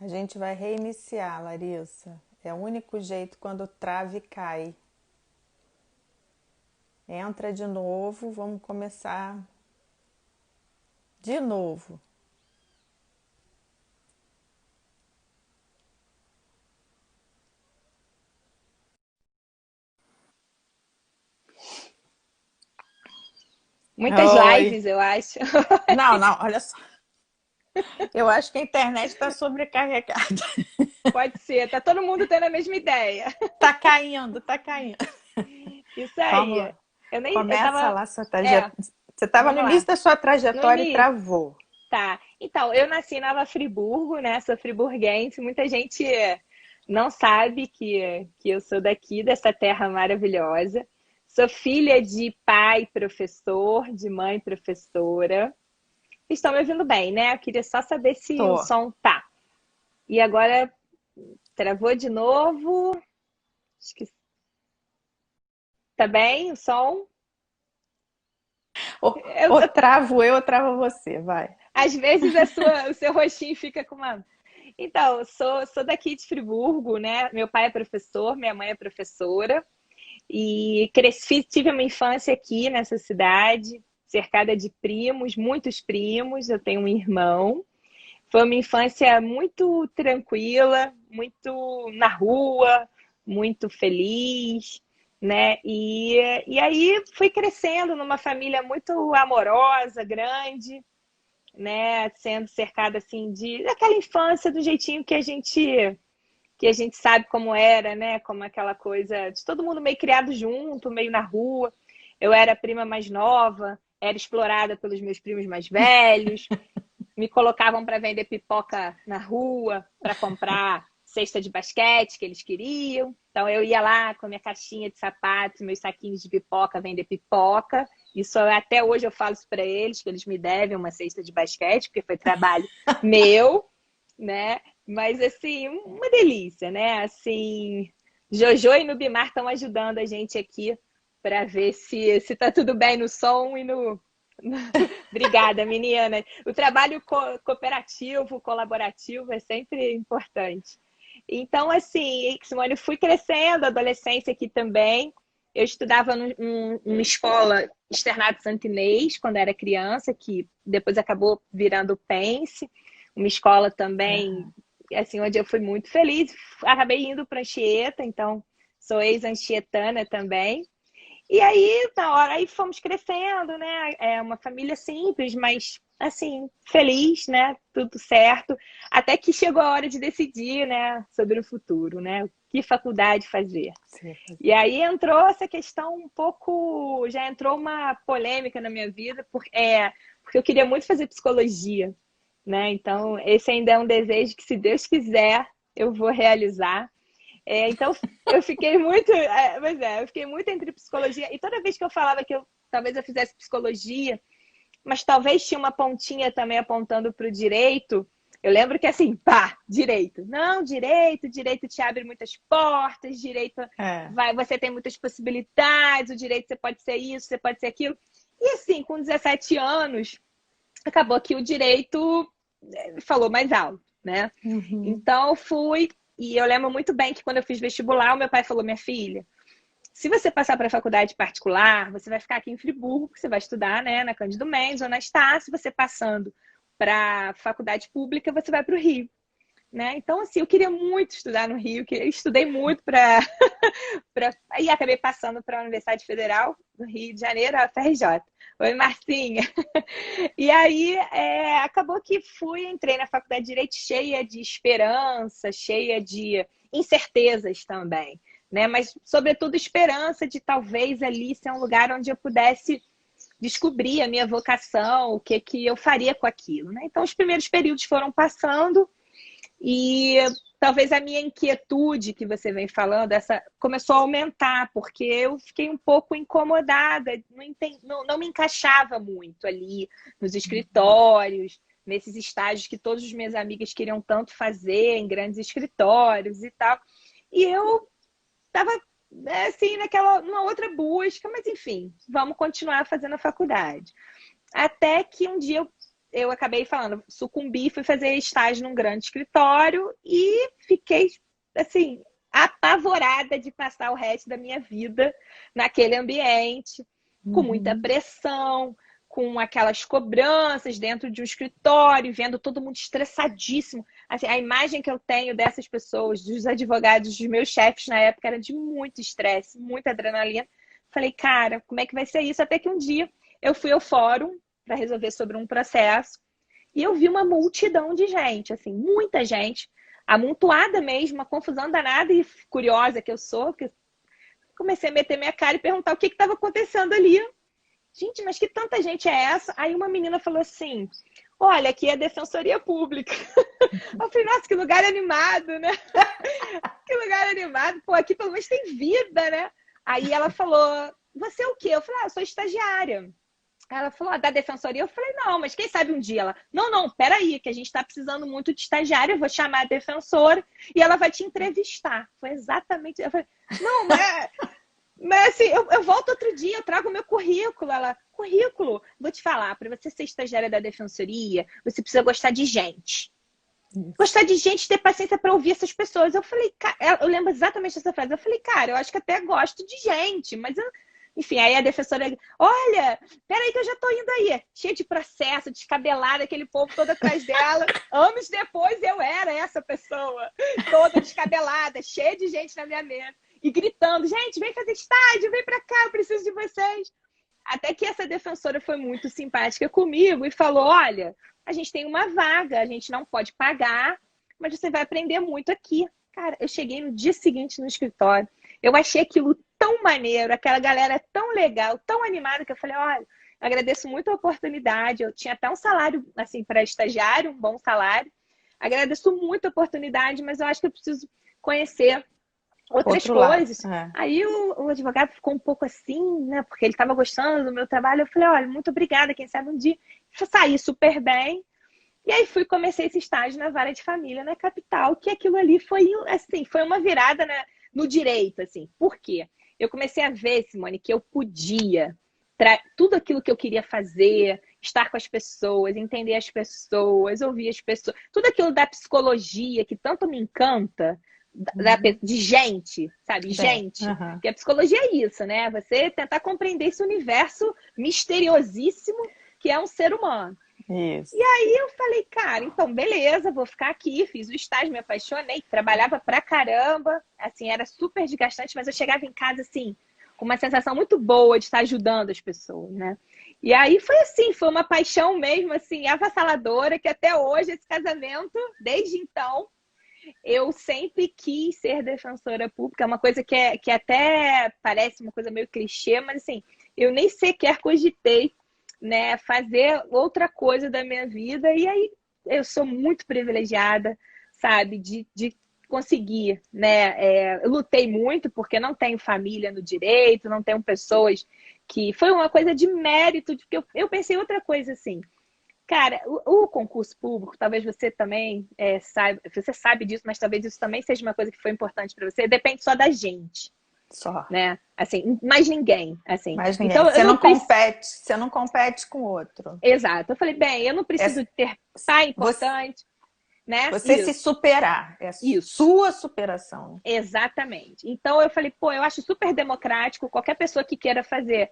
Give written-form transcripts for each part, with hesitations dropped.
A gente vai reiniciar, Larissa. É o único jeito quando o trave cai. Entra de novo, vamos começar de novo. Muitas Oi. lives, eu acho. Não, não, olha só. Eu acho que a internet está sobrecarregada. Pode ser, tá todo mundo tendo a mesma ideia. Tá caindo, tá caindo. Isso aí. Vamos, Eu começa tava, lá sua é, trajetória. Você estava no vamos lá. início da sua No trajetória e início, travou. tá. Então, eu nasci em Nova Friburgo, né? Sou friburguense. Muita gente não sabe que eu sou daqui, dessa terra maravilhosa. Sou filha de pai professor, de mãe professora. Estão me ouvindo bem, né? Eu queria só saber se o Tô. som tá. E agora travou de novo. Acho que tá bem o som. Ou travo eu ou travo você, vai. Às vezes o seu rostinho fica com uma. Então, sou daqui de Friburgo, né? Meu pai é professor, minha mãe é professora. E cresci, tive uma infância aqui nessa cidade, cercada de primos, muitos primos. Eu tenho um irmão. Foi uma infância muito tranquila, muito na rua, muito feliz, né? E aí fui crescendo numa família muito amorosa, grande, né? Sendo cercada assim de daquela infância do jeitinho que a gente sabe como era, né? Como aquela coisa de todo mundo meio criado junto, meio na rua. Eu era a prima mais nova, era explorada pelos meus primos mais velhos, me colocavam para vender pipoca na rua, para comprar cesta de basquete que eles queriam. Então eu ia lá com a minha caixinha de sapatos, meus saquinhos de pipoca, vender pipoca. Isso até hoje eu falo isso para eles, que eles me devem uma cesta de basquete, porque foi trabalho meu, né? Mas assim, uma delícia, né? Assim, Jojo e Nubimar estão ajudando a gente aqui para ver se tá tudo bem no som e no. Obrigada, menina. O trabalho cooperativo, colaborativo é sempre importante. Então, assim, Simone, fui crescendo, adolescência aqui também. Eu estudava numa escola externato Santo Inês quando era criança, que depois acabou virando Pense, uma escola também, assim, onde eu fui muito feliz. Acabei indo para Anchieta, então sou ex-anchietana também. E aí, na hora, aí fomos crescendo, né? É uma família simples, mas assim, feliz, né? Tudo certo. Até que chegou a hora de decidir, né, sobre o futuro, né? Que faculdade fazer. Você vai E fazer. aí entrou essa questão um pouco, já entrou uma polêmica na minha vida, porque eu queria muito fazer psicologia, né? Então, esse ainda é um desejo que, se Deus quiser, eu vou realizar. Então eu fiquei muito, eu fiquei muito entre psicologia e toda vez que eu falava que talvez eu fizesse psicologia, mas talvez tinha uma pontinha também apontando para o direito. Eu lembro que assim, pá, direito. Não, direito te abre muitas portas, direito É. você tem muitas possibilidades, o direito você pode ser isso, você pode ser aquilo. E assim, com 17 anos, acabou que o direito falou mais alto, né? Uhum. Então eu fui, e eu lembro muito bem que quando eu fiz vestibular, o meu pai falou: minha filha, se você passar para a faculdade particular, você vai ficar aqui em Friburgo, você vai estudar, né, na Cândido Mendes ou na Estácio. Você passando para a faculdade pública, você vai para o Rio. Né? Então, assim, eu queria muito estudar no Rio, que eu estudei muito para. Aí acabei passando para a Universidade Federal do Rio de Janeiro, a FRJ. Oi, Marcinha. E aí acabou que entrei na faculdade de Direito cheia de esperança, cheia de incertezas também, né? Mas, sobretudo, esperança de talvez ali ser um lugar onde eu pudesse descobrir a minha vocação, o que, que eu faria com aquilo, né? Então, os primeiros períodos foram passando e talvez a minha inquietude que você vem falando, essa começou a aumentar, porque eu fiquei um pouco incomodada, não me encaixava muito ali nos escritórios, nesses estágios que todas as minhas amigas queriam tanto fazer, em grandes escritórios e tal. E eu estava assim, numa outra busca, mas enfim, vamos continuar fazendo a faculdade. Até que um dia eu eu acabei falando, sucumbi, fui fazer estágio num grande escritório e fiquei, assim, apavorada de passar o resto da minha vida naquele ambiente, com muita Uhum. pressão, com aquelas cobranças dentro de um escritório, vendo todo mundo estressadíssimo. Assim, a imagem que eu tenho dessas pessoas, dos advogados, dos meus chefes na época, era de muito estresse, muita adrenalina. Falei, cara, como é que vai ser isso? Até que um dia eu fui ao fórum para resolver sobre um processo e eu vi uma multidão de gente, assim, muita gente, amontoada mesmo, uma confusão danada e curiosa que eu sou, que comecei a meter minha cara e perguntar o que estava acontecendo ali. Gente, mas que tanta gente é essa? Aí uma menina falou assim, olha, aqui é a Defensoria Pública. Eu falei, nossa, que lugar animado, né? Que lugar animado. Pô, aqui pelo menos tem vida, né? Aí ela falou, você é o quê? Eu falei, eu sou estagiária. Ela falou, da defensoria? Eu falei, não, mas quem sabe um dia ela... Não, peraí, que a gente está precisando muito de estagiário, eu vou chamar a defensora e ela vai te entrevistar. Foi exatamente... Eu falei, não, mas assim, eu volto outro dia, eu trago o meu currículo. Ela, currículo? Vou te falar, para você ser estagiária da defensoria, você precisa gostar de gente. Gostar de gente, ter paciência para ouvir essas pessoas. Eu falei, cara, eu lembro exatamente dessa frase. Eu falei, cara, eu acho que até gosto de gente, mas eu... Enfim, aí a defensora, olha, peraí que eu já tô indo aí. Cheia de processo, descabelada, aquele povo todo atrás dela. Anos depois eu era essa pessoa, toda descabelada, cheia de gente na minha mesa. E gritando, gente, vem fazer estágio, vem pra cá, eu preciso de vocês. Até que essa defensora foi muito simpática comigo e falou, olha, a gente tem uma vaga, a gente não pode pagar, mas você vai aprender muito aqui. Cara, eu cheguei no dia seguinte no escritório. Eu achei aquilo tão maneiro, aquela galera tão legal, tão animada, que eu falei, olha, agradeço muito a oportunidade. Eu tinha até um salário, assim, para estagiário, um bom salário. Agradeço muito a oportunidade, mas eu acho que eu preciso conhecer outras Outro lado. coisas. É. Aí o advogado ficou um pouco assim, né? Porque ele estava gostando do meu trabalho. Eu falei, olha, muito obrigada, quem sabe um dia. Saí super bem. E aí comecei esse estágio na vara de família na capital, que aquilo ali foi, assim, foi uma virada no direito, assim. Por quê? Eu comecei a ver, Simone, que eu podia tudo aquilo que eu queria fazer, estar com as pessoas, entender as pessoas, ouvir as pessoas, tudo aquilo da psicologia que tanto me encanta, de gente, sabe? Bem, Gente. uhum. Porque a psicologia é isso, né? Você tentar compreender esse universo misteriosíssimo que é um ser humano. Isso. E aí eu falei, cara, então beleza, vou ficar aqui, fiz o estágio, me apaixonei, trabalhava pra caramba, assim, era super desgastante, mas eu chegava em casa, assim, com uma sensação muito boa de estar ajudando as pessoas, né? E aí foi assim, foi uma paixão mesmo, assim, avassaladora, que até hoje, esse casamento, desde então, eu sempre quis ser defensora pública, é uma coisa que até parece uma coisa meio clichê, mas assim, eu nem sequer cogitei, né, fazer outra coisa da minha vida, e aí eu sou muito privilegiada, sabe, de conseguir, né, eu lutei muito porque não tenho família no direito, não tenho pessoas que... Foi uma coisa de mérito, porque eu pensei outra coisa assim, cara, o concurso público, talvez você também saiba, você sabe disso, mas talvez isso também seja uma coisa que foi importante para você, depende só da gente, Só. né? Assim, mais ninguém, assim. Mais ninguém. Então, eu Você não não preciso... compete, você não compete com o outro. Exato. Eu falei, bem, eu não preciso ter pai Você, importante, né? você se superar. É Isso. sua superação. Exatamente. Então, eu falei, pô, eu acho super democrático, qualquer pessoa que queira fazer.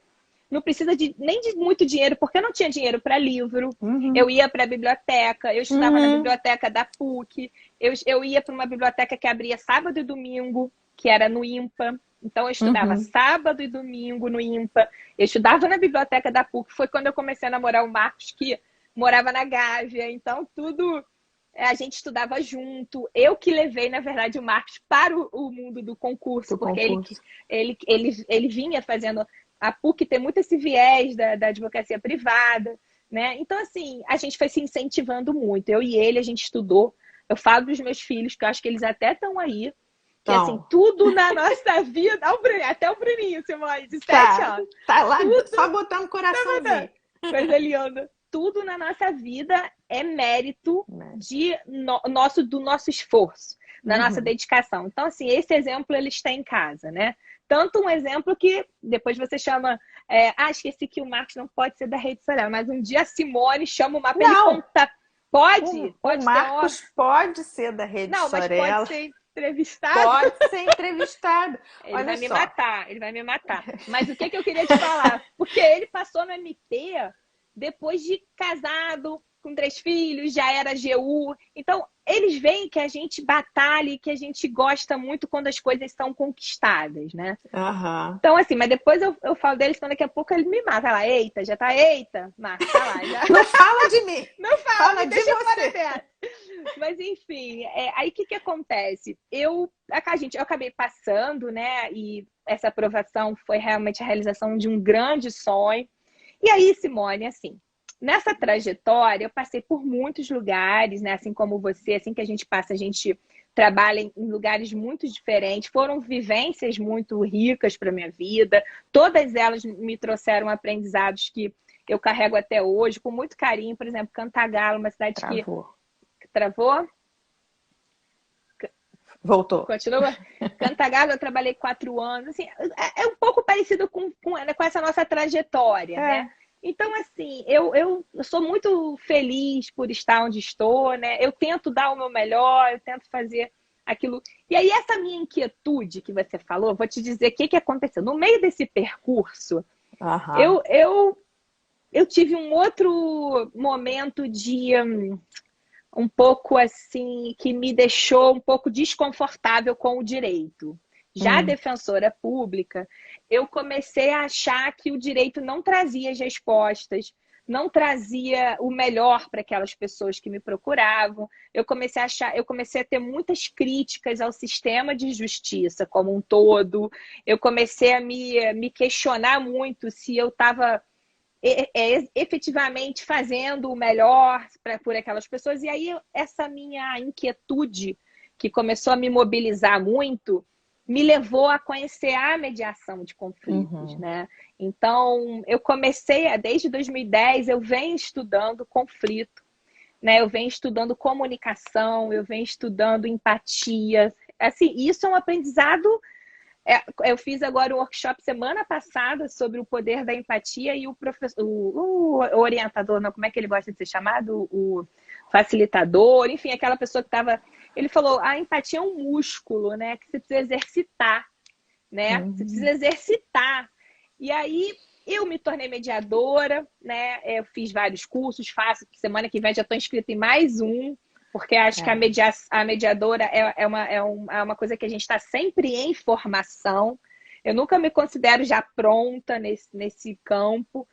Não precisa nem de muito dinheiro, porque eu não tinha dinheiro para livro. Uhum. Eu ia para a biblioteca, eu estudava na Uhum. biblioteca da PUC, eu ia para uma biblioteca que abria sábado e domingo, que era no IMPA. Então, eu estudava sábado e domingo no IMPA. Eu estudava na biblioteca da PUC. Foi quando eu comecei a namorar o Marcos, que morava na Gávea. Então, tudo a gente estudava junto. Eu que levei, na verdade, o Marcos para o mundo do concurso, porque ele vinha fazendo... A PUC tem muito esse viés da advocacia privada, né? Então, assim, a gente foi se incentivando muito. Eu e ele, a gente estudou. Eu falo dos meus filhos, que eu acho que eles até estão aí. Que, assim, tudo na nossa vida... Até o Bruninho, Simone, de 7 anos. Tá lá, tudo, só botando coraçãozinho. Coisa linda. Tudo na nossa vida é mérito do nosso esforço, da nossa dedicação. Então, assim, esse exemplo ele está em casa, né? Tanto um exemplo que depois você chama Esqueci que o Marcos não pode ser da Rede Sorella, mas um dia a Simone chama o Marcos para ele Não, contar. Pode? o Pode ter uma... Marcos pode ser da Rede Não, mas pode Sorella, ser entrevistado. pode ser entrevistado. Ele Olha vai me só. matar, ele vai me matar. Mas o que eu queria te falar? Porque ele passou no MP depois de casado, com 3 filhos, já era GU. Então, eles veem que a gente batalha e que a gente gosta muito quando as coisas são conquistadas, né? Aham. Então, assim, mas depois eu falo deles, então daqui a pouco ele me mata. Vai lá, eita, já tá, eita, Marcos, tá lá, já. Não fala de mim, Não fala, fala me de deixa fora você. dessa. Mas, enfim, aí o que acontece? Eu acabei passando, né? E essa aprovação foi realmente a realização de um grande sonho. E aí, Simone, assim, nessa trajetória, eu passei por muitos lugares, né? Assim como você, assim que a gente passa, a gente trabalha em lugares muito diferentes. Foram vivências muito ricas para minha vida. Todas elas me trouxeram aprendizados que eu carrego até hoje, com muito carinho. Por exemplo, Cantagalo, uma cidade que Travou. travou. Voltou. Continua? Cantagalo, eu trabalhei 4 anos. Assim, é um pouco parecido com essa nossa trajetória, né? Então, assim, eu sou muito feliz por estar onde estou, né? Eu tento dar o meu melhor, eu tento fazer aquilo. E aí, essa minha inquietude que você falou, vou te dizer o que aconteceu. No meio desse percurso, Aham. eu tive um outro momento de um pouco assim, que me deixou um pouco desconfortável com o direito. Já Hum. defensora pública, eu comecei a achar que o direito não trazia as respostas, não trazia o melhor para aquelas pessoas que me procuravam. Eu comecei a ter muitas críticas ao sistema de justiça como um todo. Eu comecei a me questionar muito se eu estava efetivamente fazendo o melhor por aquelas pessoas. E aí, essa minha inquietude, que começou a me mobilizar muito, me levou a conhecer a mediação de conflitos, Uhum. né? Então, eu comecei, desde 2010, eu venho estudando conflito, né? Eu venho estudando comunicação, eu venho estudando empatia. Assim, isso é um aprendizado. Eu fiz agora um workshop semana passada sobre o poder da empatia e o professor, o orientador, não, como é que ele gosta de ser chamado? O facilitador, enfim, aquela pessoa que estava. Ele falou: a empatia é um músculo, né? Que você precisa exercitar, né? Você precisa exercitar. E aí eu me tornei mediadora, né? Eu fiz vários cursos, faço. Semana que vem já estou inscrita em mais um. Porque acho que a mediadora é uma coisa que a gente está sempre em formação. Eu nunca me considero já pronta nesse campo.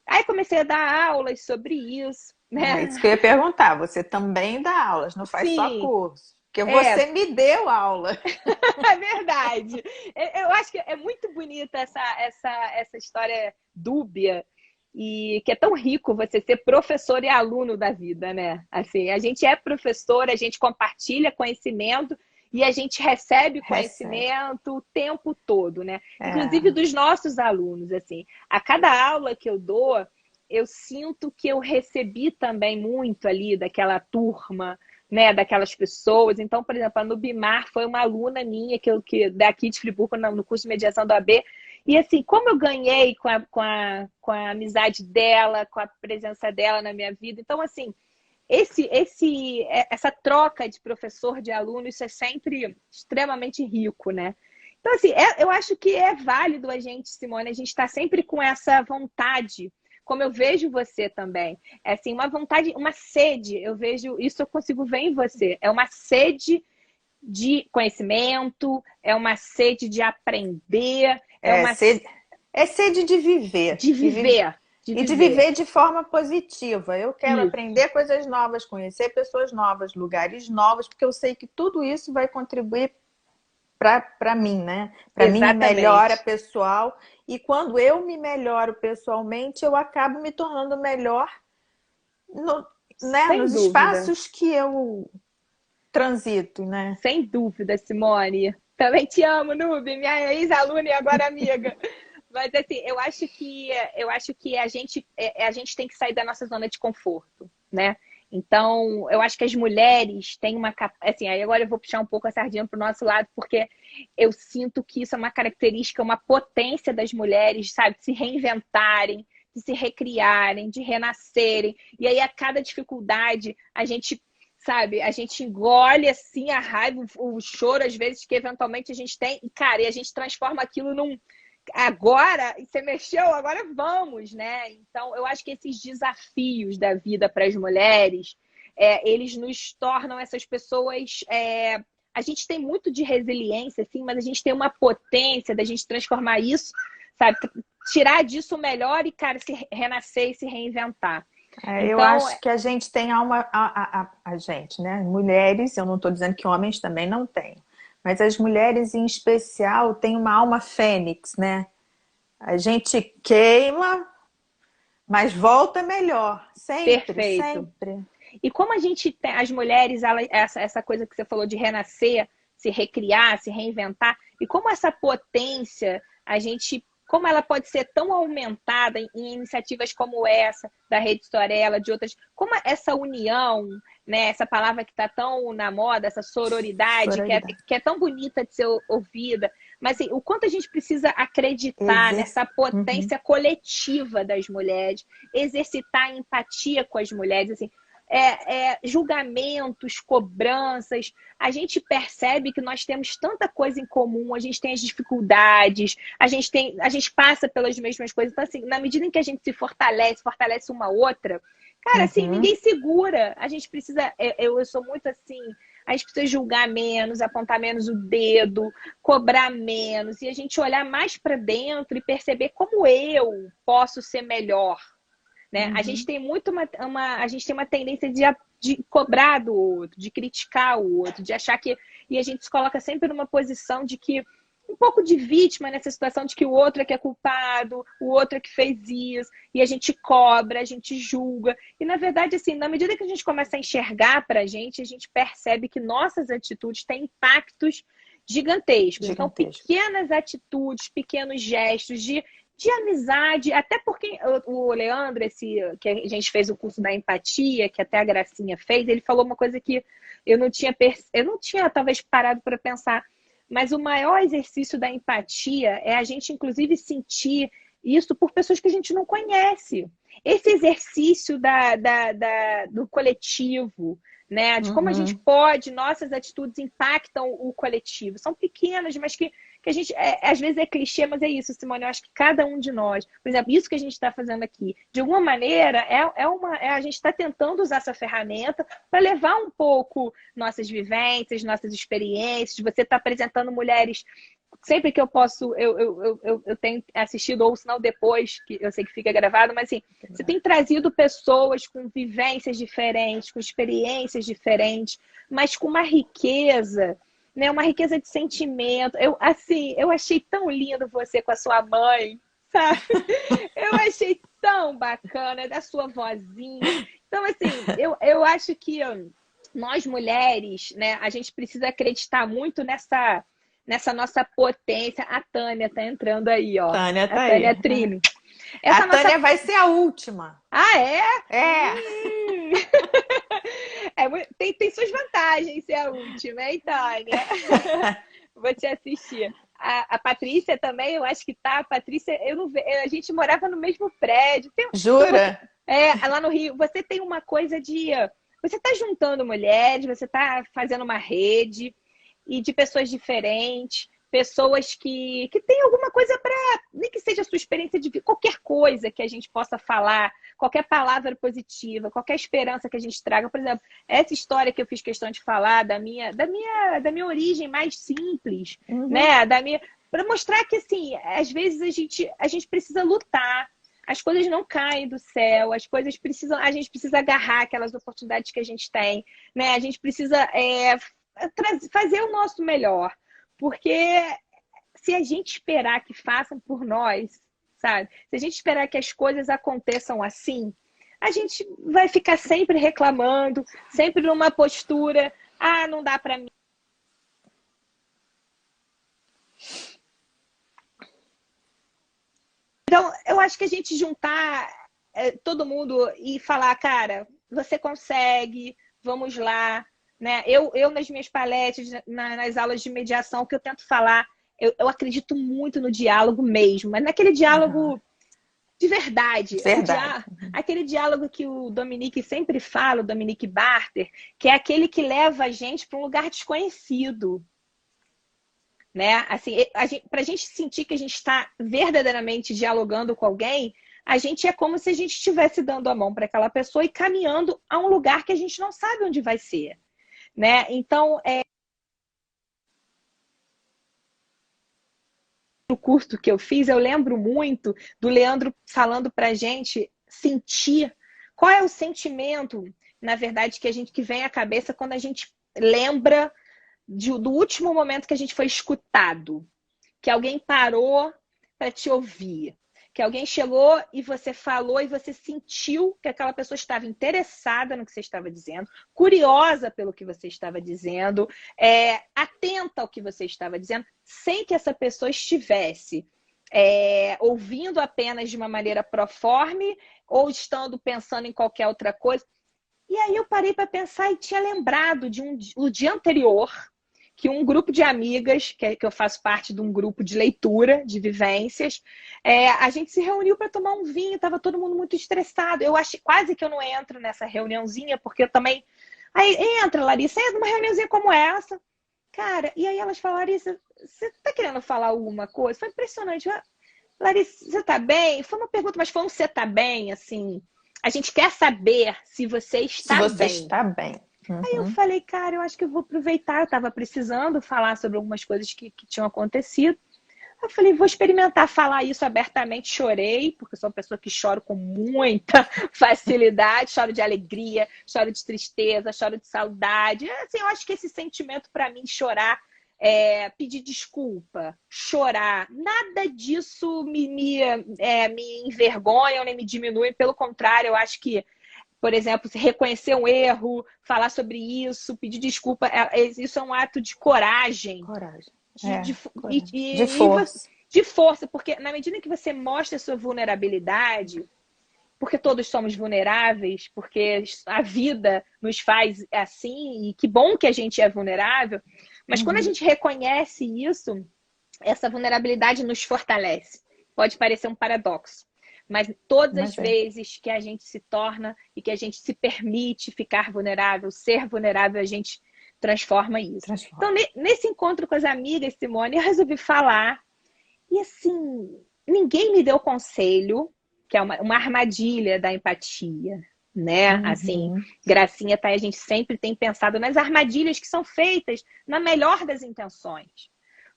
Aí comecei a dar aulas sobre isso, É né? isso que eu ia perguntar. Você também dá aulas, não faz só Sim, curso. Porque você me deu aula. é verdade. Eu acho que é muito bonita essa história dúbia e que é tão rico você ser professor e aluno da vida, né? Assim, a gente é professor, a gente compartilha conhecimento e a gente recebe Recebe. conhecimento o tempo todo, né? Inclusive É. dos nossos alunos, assim. A cada aula que eu dou, eu sinto que eu recebi também muito ali daquela turma, né, daquelas pessoas. Então, por exemplo, a Nubimar foi uma aluna minha que daqui de Friburgo, no curso de mediação do AB. E assim, como eu ganhei com a amizade dela, com a presença dela na minha vida. Então, assim, essa troca de professor de aluno, isso é sempre extremamente rico, né? Então, assim, eu acho que é válido a gente, Simone, a gente está sempre com essa vontade, como eu vejo você também. É assim, uma vontade, uma sede, eu vejo, isso eu consigo ver em você. É uma sede de conhecimento, é uma sede de aprender, é É uma sede, é sede de viver. de viver, de E de viver. viver de forma positiva. Eu quero Isso, aprender coisas novas, conhecer pessoas novas, lugares novos, porque eu sei que tudo isso vai contribuir para mim, né? Para minha melhora exatamente. pessoal. E quando eu me melhoro pessoalmente, eu acabo me tornando melhor no, né? Sem Nos dúvida. espaços que eu transito, né? Sem dúvida, Simone. Também te amo, Nubi, minha ex-aluna e agora amiga. Mas assim, eu acho que a gente tem que sair da nossa zona de conforto, né? Então, eu acho que as mulheres têm uma... Assim, aí agora eu vou puxar um pouco a sardinha para o nosso lado, porque eu sinto que isso é uma característica, uma potência das mulheres, sabe? De se reinventarem, de se recriarem, de renascerem. E aí, a cada dificuldade, a gente, sabe? A gente engole, assim, a raiva, o choro, às vezes, que eventualmente a gente tem. E, cara, e a gente transforma aquilo num... Agora, você mexeu, agora vamos, né? Então, eu acho que esses desafios da vida para as mulheres, eles nos tornam essas pessoas. A gente tem muito de resiliência, assim, mas a gente tem uma potência da gente transformar isso, sabe? Tirar disso o melhor e, cara, se renascer e se reinventar. Eu Então, acho que a gente tem alma, a gente, né? Mulheres, eu não estou dizendo que homens também não têm, mas as mulheres em especial têm uma alma fênix, né? A gente queima, mas volta melhor. Sempre, perfeito. sempre. E como a gente tem, as mulheres, essa coisa que você falou de renascer, se recriar, se reinventar, e como essa potência, como ela pode ser tão aumentada em iniciativas como essa, da Rede Sorella, de outras, como essa união, né, essa palavra que está tão na moda, essa sororidade, Sororidade. que é tão bonita de ser ouvida, mas assim, o quanto a gente precisa acreditar nessa Uhum. potência coletiva das mulheres, exercitar a empatia com as mulheres, assim, julgamentos, cobranças, a gente percebe que nós temos tanta coisa em comum, a gente tem as dificuldades, a gente passa pelas mesmas coisas. Então, assim, na medida em que a gente se fortalece, fortalece uma outra, cara, assim, Uhum. ninguém segura. A gente precisa, eu sou muito assim, a gente precisa julgar menos, apontar menos o dedo, cobrar menos, e a gente olhar mais para dentro e perceber como eu posso ser melhor, né? A gente Uhum. tem muito a gente tem uma tendência de cobrar do outro, de criticar o outro, de achar que. E a gente se coloca sempre numa posição de que um pouco de vítima nessa situação de que o outro é que é culpado, o outro é que fez isso, e a gente cobra, a gente julga. E na verdade, assim, na medida que a gente começa a enxergar pra gente, a gente percebe que nossas atitudes têm impactos gigantescos. Então, Gigantesco. pequenas atitudes, pequenos gestos de amizade, até porque o Leandro, que a gente fez o curso da empatia, que até a Gracinha fez, ele falou uma coisa que eu não tinha talvez parado para pensar, mas o maior exercício da empatia é a gente, inclusive, sentir isso por pessoas que a gente não conhece. Esse exercício do coletivo, né? De como a gente Uhum. pode, nossas atitudes impactam o coletivo. São pequenas, mas que a gente, às vezes é clichê, mas é isso, Simone. Eu acho que cada um de nós, por exemplo, isso que a gente está fazendo aqui, de alguma maneira, a gente está tentando usar essa ferramenta para levar um pouco nossas vivências, nossas experiências. Você está apresentando mulheres. Sempre que eu posso, eu tenho assistido, ou se não depois, que eu sei que fica gravado, mas assim, você tem trazido pessoas com vivências diferentes, com experiências diferentes, mas com uma riqueza, né? Uma riqueza de sentimento. Eu achei tão lindo você com a sua mãe, sabe? Eu achei tão bacana, da sua vozinha. Então, assim, eu acho que nós mulheres, né, a gente precisa acreditar muito nessa nossa potência. A Tânia tá entrando aí, ó. Tânia A tá aí. Tânia Trini. A Essa nossa. Tânia vai ser a última. Ah, é? É. Tem suas vantagens ser a última, hein, Tânia? Vou te assistir. A Patrícia também, eu acho que tá. A Patrícia, eu não a gente morava no mesmo prédio. Então você, Jura? lá no Rio, você tem uma coisa de. Você tá juntando mulheres, você tá fazendo uma rede e de pessoas diferentes, pessoas que têm alguma coisa para. Nem que seja a sua experiência de vida, qualquer coisa que a gente possa falar, qualquer palavra positiva, qualquer esperança que a gente traga. Por exemplo, essa história que eu fiz questão de falar da minha origem mais simples, Uhum. né? Para mostrar que, assim, às vezes a gente precisa lutar. As coisas não caem do céu, a gente precisa agarrar aquelas oportunidades que a gente tem, né? A gente precisa fazer o nosso melhor, porque se a gente esperar que façam por nós, sabe? Se a gente esperar que as coisas aconteçam assim, a gente vai ficar sempre reclamando, sempre numa postura, não dá para mim. Então, eu acho que a gente juntar todo mundo e falar, cara, você consegue, vamos lá, né? Eu nas minhas palestras, nas aulas de mediação, que eu tento falar, eu acredito muito no diálogo mesmo, mas naquele diálogo de verdade. Verdade. Aquele diálogo que o Dominique sempre fala, o Dominique Barter, que é aquele que leva a gente para um lugar desconhecido. Né? Assim, para a gente sentir que a gente está verdadeiramente dialogando com alguém, a gente é como se a gente estivesse dando a mão para aquela pessoa e caminhando a um lugar que a gente não sabe onde vai ser. Né? Então, no curso que eu fiz, eu lembro muito do Leandro falando para a gente sentir qual é o sentimento, na verdade, que vem à cabeça quando a gente lembra do último momento que a gente foi escutado, que alguém parou para te ouvir, que alguém chegou e você falou e você sentiu que aquela pessoa estava interessada no que você estava dizendo, curiosa pelo que você estava dizendo, atenta ao que você estava dizendo, sem que essa pessoa estivesse ouvindo apenas de uma maneira proforme ou estando pensando em qualquer outra coisa. E aí eu parei para pensar e tinha lembrado o dia anterior, que um grupo de amigas, que eu faço parte de um grupo de leitura, de vivências, a gente se reuniu para tomar um vinho, estava todo mundo muito estressado. Eu acho quase que eu não entro nessa reuniãozinha, porque eu também... Aí entra, Larissa, entra numa reuniãozinha como essa. Cara, e aí elas falaram, Larissa, você está querendo falar alguma coisa? Foi impressionante. Larissa, você está bem? Foi uma pergunta, mas foi um você está bem, assim... A gente quer saber se você está bem. Se você está bem. Aí eu falei, cara, eu acho que eu vou aproveitar. Eu estava precisando falar sobre algumas coisas que tinham acontecido. Eu falei, vou experimentar falar isso abertamente. Chorei, porque eu sou uma pessoa que choro com muita facilidade. Choro de alegria, choro de tristeza, choro de saudade. Assim, eu acho que esse sentimento para mim, chorar, pedir desculpa, chorar, nada disso me envergonha ou nem me diminui. Pelo contrário, eu acho que, por exemplo, se reconhecer um erro, falar sobre isso, pedir desculpa, isso é um ato de coragem. Coragem. De força. De força, porque na medida que você mostra a sua vulnerabilidade, porque todos somos vulneráveis, porque a vida nos faz assim, e que bom que a gente é vulnerável, mas quando a gente reconhece isso, essa vulnerabilidade nos fortalece. Pode parecer um paradoxo. Mas todas as vezes que a gente se torna e que a gente se permite ficar vulnerável, ser vulnerável, a gente transforma isso. Então, nesse encontro com as amigas, Simone, eu resolvi falar. E assim, ninguém me deu conselho, que é uma armadilha da empatia, né? Assim, Gracinha, tá? A gente sempre tem pensado nas armadilhas que são feitas na melhor das intenções,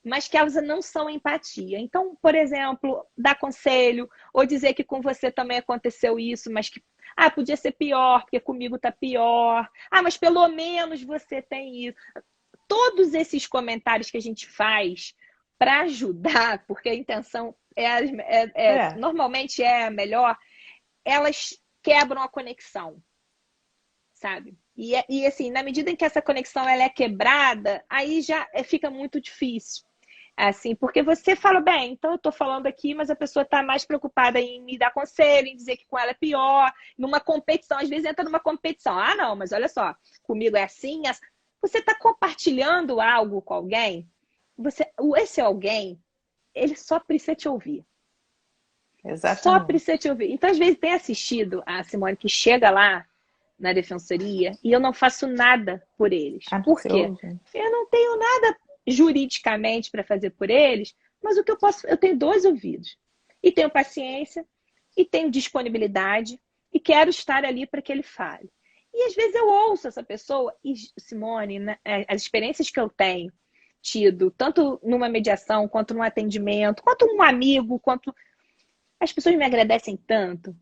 mas que elas não são empatia. Então, por exemplo, dar conselho, ou dizer que com você também aconteceu isso, mas que podia ser pior, porque comigo tá pior. Mas pelo menos você tem isso. Todos esses comentários que a gente faz para ajudar, porque a intenção normalmente é a melhor, elas quebram a conexão, sabe? E assim, na medida em que essa conexão ela é quebrada, aí já fica muito difícil. Assim, porque você fala, bem, então eu tô falando aqui, mas a pessoa tá mais preocupada em me dar conselho, em dizer que com ela é pior, numa competição, às vezes entra numa competição. Não, mas olha só, comigo é assim. Você tá compartilhando algo com alguém, esse alguém, ele só precisa te ouvir. Exatamente. Só precisa te ouvir. Então, às vezes, tem assistido a Simone que chega lá na defensoria e eu não faço nada por eles. Por quê? Eu não tenho nada juridicamente para fazer por eles, mas o que eu posso, eu tenho 2 ouvidos e tenho paciência e tenho disponibilidade e quero estar ali para que ele fale. E às vezes eu ouço essa pessoa e, Simone, né, as experiências que eu tenho tido, tanto numa mediação, quanto num atendimento, quanto um amigo, quanto as pessoas me agradecem tanto,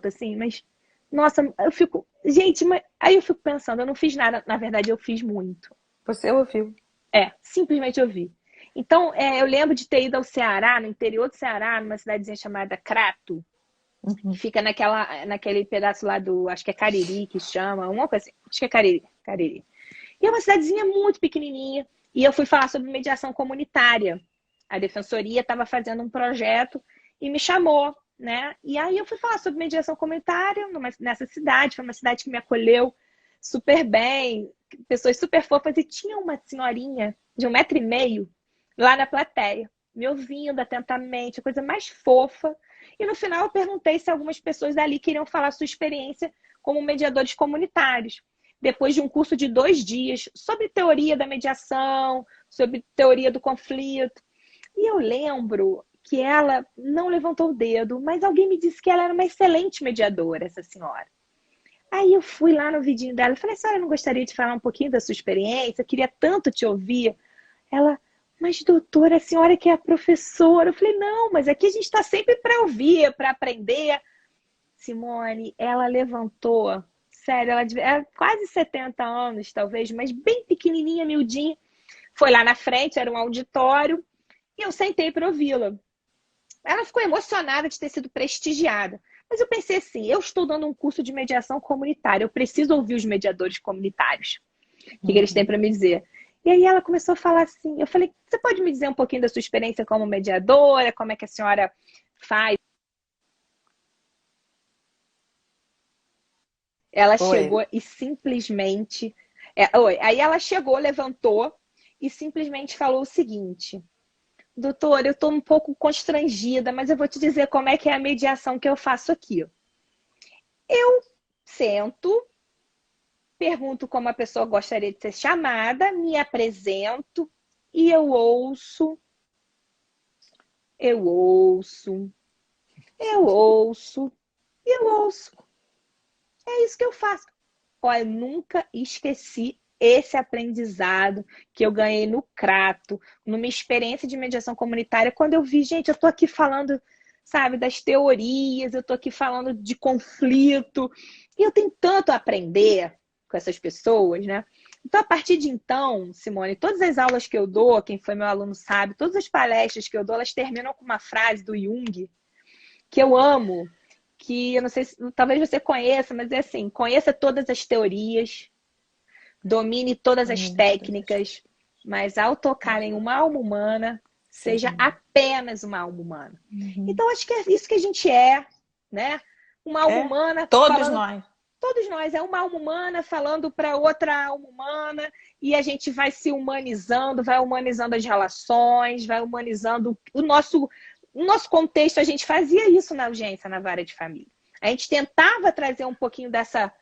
assim, mas nossa, eu fico, gente, mas aí eu fico pensando, eu não fiz nada, na verdade eu fiz muito. Você ouviu? Simplesmente ouvi. Então, eu lembro de ter ido ao Ceará, no interior do Ceará, numa cidadezinha chamada Crato, que fica naquele pedaço lá do, acho que é Cariri que chama, uma coisa assim, acho que é Cariri. E é uma cidadezinha muito pequenininha, e eu fui falar sobre mediação comunitária. A defensoria estava fazendo um projeto e me chamou né? E aí eu fui falar sobre mediação comunitária nessa cidade, foi uma cidade que me acolheu super bem, pessoas super fofas, e tinha uma senhorinha de 1,5 m lá na plateia, me ouvindo atentamente, a coisa mais fofa. E no final eu perguntei se algumas pessoas dali queriam falar sua experiência como mediadores comunitários, depois de um curso de 2 dias, sobre teoria da mediação, sobre teoria do conflito. E eu lembro que ela não levantou o dedo, mas alguém me disse que ela era uma excelente mediadora, essa senhora. Aí eu fui lá no vidinho dela e falei, a senhora não gostaria de falar um pouquinho da sua experiência? Eu queria tanto te ouvir. Ela, mas doutora, a senhora que é a professora. Eu falei, não, mas aqui a gente está sempre para ouvir, para aprender. Simone, ela levantou, sério, ela era quase 70 anos, talvez, mas bem pequenininha, miudinha. Foi lá na frente, era um auditório, e eu sentei para ouvi-la. Ela ficou emocionada de ter sido prestigiada. Mas eu pensei assim, eu estou dando um curso de mediação comunitária, eu preciso ouvir os mediadores comunitários. O que eles têm para me dizer? E aí ela começou a falar assim, eu falei, você pode me dizer um pouquinho da sua experiência como mediadora, como é que a senhora faz? Ela Oi. chegou e simplesmente... Aí ela chegou, levantou e simplesmente falou o seguinte, doutor, eu estou um pouco constrangida, mas eu vou te dizer como é que é a mediação que eu faço aqui. Eu sento, pergunto como a pessoa gostaria de ser chamada, me apresento e eu ouço, eu ouço, eu ouço e eu ouço. É isso que eu faço. Olha, eu nunca esqueci esse aprendizado que eu ganhei no Crato, numa experiência de mediação comunitária, quando eu vi, gente, eu tô aqui falando, sabe, das teorias, eu tô aqui falando de conflito, e eu tenho tanto a aprender com essas pessoas, né? Então, a partir de então, Simone, todas as aulas que eu dou, quem foi meu aluno sabe, todas as palestras que eu dou, elas terminam com uma frase do Jung, que eu amo, que eu não sei se talvez você conheça, mas é assim, conheça todas as teorias, domine todas as técnicas, mas ao tocar em uma alma humana, seja apenas uma alma humana. Então, acho que é isso que a gente é, né? Uma alma humana Todos falando... nós. Todos nós, é uma alma humana falando para outra alma humana, e a gente vai se humanizando, vai humanizando as relações, vai humanizando o nosso contexto. A gente fazia isso na urgência, na vara de família. A gente tentava trazer um pouquinho dessa...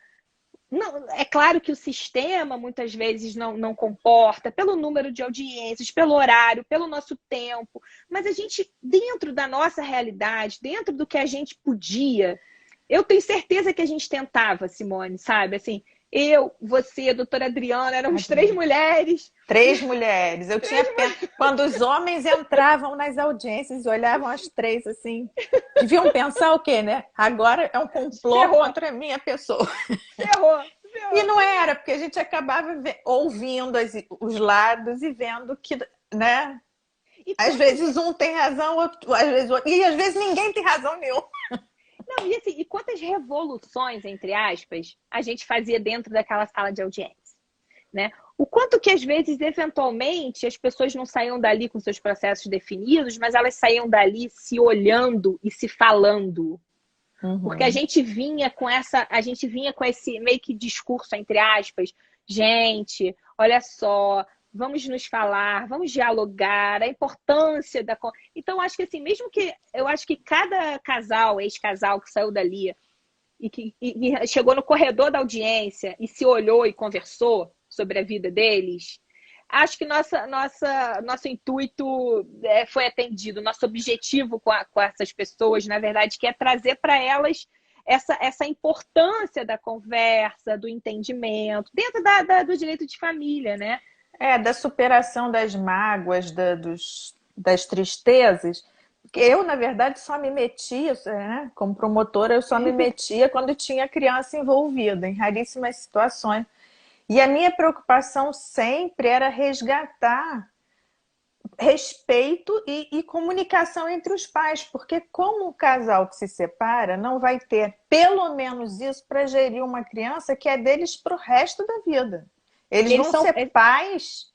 Não, é claro que o sistema muitas vezes não comporta, pelo número de audiências, pelo horário, pelo nosso tempo, mas a gente, dentro da nossa realidade, dentro do que a gente podia, eu tenho certeza que a gente tentava, Simone, sabe? Assim, eu, você, a doutora Adriana, éramos 3 mulheres. 3 mulheres. Eu tinha pena. Quando os homens entravam nas audiências e olhavam as 3 assim, deviam pensar o quê, né? Agora é um complô contra a minha pessoa. Ferrou. E não era, porque a gente acabava ouvindo os lados e vendo que, né? Às vezes um tem razão, outro, às vezes outro, e às vezes ninguém tem razão nenhuma. Não, e assim, e quantas revoluções, entre aspas, a gente fazia dentro daquela sala de audiência, né? O quanto que às vezes, eventualmente, as pessoas não saíam dali com seus processos definidos, mas elas saíam dali se olhando e se falando. Porque a gente vinha com esse meio que discurso, entre aspas, gente, olha só, vamos nos falar, vamos dialogar, a importância da... Então, acho que assim, eu acho que cada casal, ex-casal que saiu dali e chegou no corredor da audiência e se olhou e conversou sobre a vida deles, acho que nosso intuito foi atendido, nosso objetivo com essas pessoas, na verdade, que é trazer para elas essa importância da conversa, do entendimento, dentro do direito de família, né? Da superação das mágoas, das tristezas. Porque eu, na verdade, só me metia, né? Como promotora, eu só me metia quando tinha criança envolvida, em raríssimas situações. E a minha preocupação sempre era resgatar respeito e comunicação entre os pais, porque como um casal que se separa não vai ter pelo menos isso para gerir uma criança que é deles para o resto da vida. Eles vão ser pais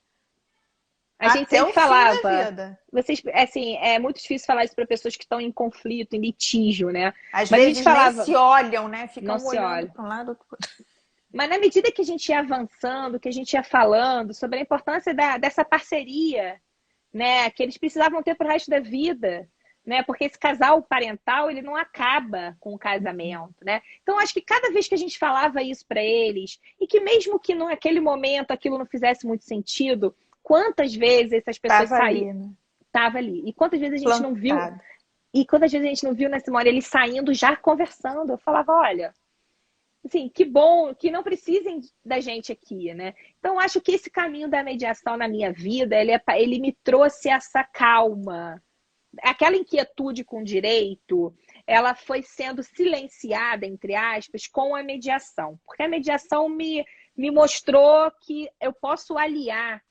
A gente Até sempre o fim da falava, vida. vocês, assim, é muito difícil falar isso para pessoas que estão em conflito, em litígio, né? Às Mas a gente vezes nem falava, se olham, né? não Ficam se olhando olha. para um lado. Mas na medida que a gente ia avançando, que a gente ia falando sobre a importância dessa parceria, né, que eles precisavam ter para o resto da vida, né, porque esse casal parental ele não acaba com o casamento, né? Então acho que cada vez que a gente falava isso para eles e que mesmo que naquele momento aquilo não fizesse muito sentido, quantas vezes essas pessoas Tava saíram, ali, né? tava ali e quantas vezes a gente não viu Plantado. e quantas vezes a gente não viu na Simone eles saindo já conversando. Eu falava, olha, assim, que bom, que não precisem da gente aqui, né? Então, acho que esse caminho da mediação na minha vida, ele me trouxe essa calma. Aquela inquietude com o direito, ela foi sendo silenciada, entre aspas, com a mediação. Porque a mediação me mostrou que eu posso aliar,